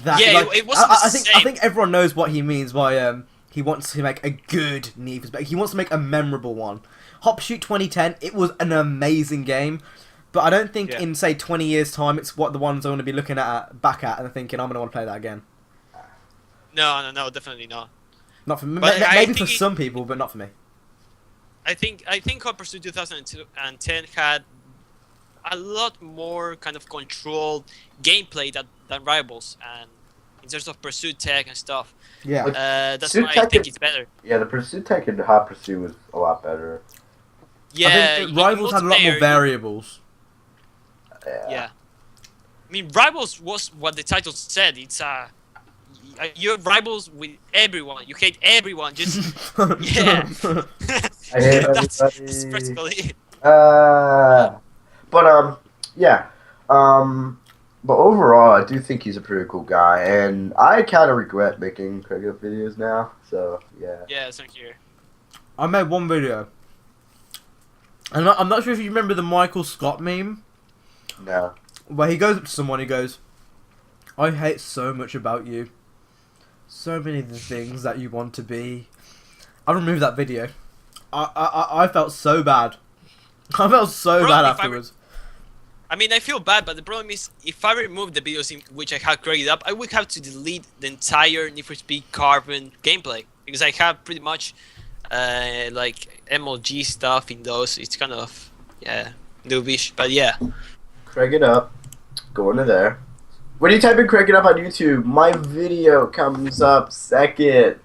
that. Yeah, like, it wasn't the I same. think everyone knows what he means by he wants to make a good Need for Speed. He wants to make a memorable one. Hot Pursuit 2010, it was an amazing game, but I don't think Yeah. in say 20 years time it's what the ones I want to be looking back at and thinking I'm gonna want to play that again. No, definitely not. Not for But I maybe think for some people, but not for me. I think Hot Pursuit 2010 had a lot more kind of controlled gameplay than Rivals, and in terms of pursuit tech and stuff. Yeah. Like, That's Pursuit why I tech think is- it's better. Yeah, the Pursuit Tech and Hot Pursuit was a lot better. Yeah, I think Rivals had a lot more multiplayer, variables. Yeah, I mean Rivals was what the title said. It's you're Rivals with everyone. You hate everyone. Just yeah. I hate that's everybody. practically it. But yeah. But overall, I do think he's a pretty cool guy, and I kind of regret making Craig Up videos now. So yeah. Yeah, thank you. I made one video. I'm not sure if you remember the Michael Scott meme. No. Where he goes up to someone, he goes, "I hate so much about you. So many of the things that you want to be." I removed that video. I felt so bad. I felt so Bro, bad if afterwards. I mean, I feel bad, but the problem is, if I remove the videos in which I have created up, I would have to delete the entire Need for Speed Carbon gameplay because I have pretty much like MLG stuff in those. It's kind of noobish, but yeah. Craig It Up. Go into there. When you type in Craig It Up on YouTube, my video comes up second.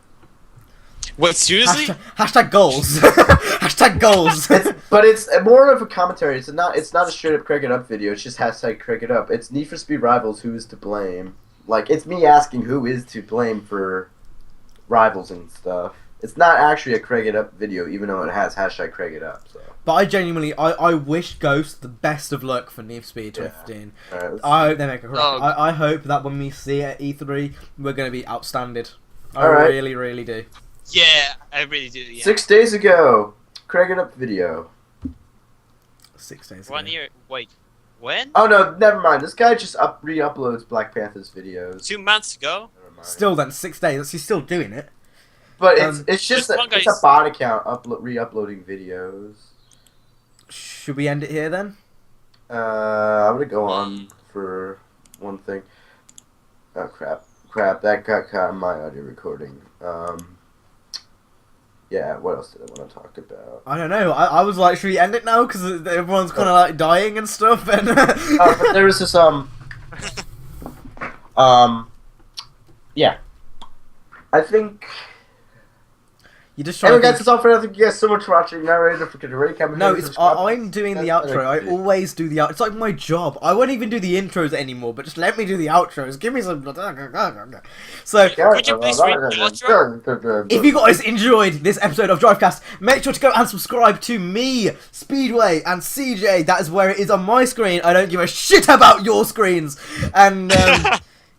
What, seriously? Hashtag goals. Hashtag goals. But it's more of a commentary. It's not a straight up Craig It Up video. It's just hashtag Craig It Up. It's Need for Speed Rivals. Who is to blame? Like, it's me asking who is to blame for rivals and stuff. It's not actually a Craig It Up video, even though it has hashtag Craig It Up. So. But I genuinely, I wish Ghost the best of luck for Need for Speed 2015. Yeah. Right, I hope they make a correct. Oh. I hope that when we see it at E3, we're going to be outstanded. I Alright. really, really do. Yeah, I really do. Yeah. 6 days ago, Craig It Up video. 6 days. 1 ago. year. Wait, when? Oh no, never mind. This guy just re-uploads Black Panther's videos. 2 months ago. Never mind. Still then, 6 days. He's still doing it. But it's just This one it's guy's- a bot account re-uploading videos. Should we end it here then? I'm gonna go on for one thing. Oh crap! That got caught in my audio recording. Yeah. What else did I want to talk about? I don't know. I was like, should we end it now? Because everyone's kind of like dying and stuff. And But there was this yeah. I think. you just try Anyway, to guys, that's all for now. Thank you guys so much for watching. Now, ready to forget to rate, comment, No, and it's subscribe. I'm doing the That's outro. I it. always do the outro. It's like my job. I won't even do the intros anymore, but just let me do the outros. Give me some. So, Could you please read the outro? if you guys enjoyed this episode of Drivecast, make sure to go and subscribe to me, Speedway, and CJ. That is where it is on my screen. I don't give a shit about your screens. And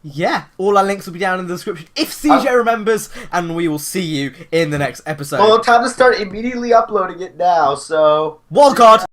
yeah, all our links will be down in the description if CJ remembers. And we will see you in the next episode. Well, time to start immediately uploading it now. So. Wildcard.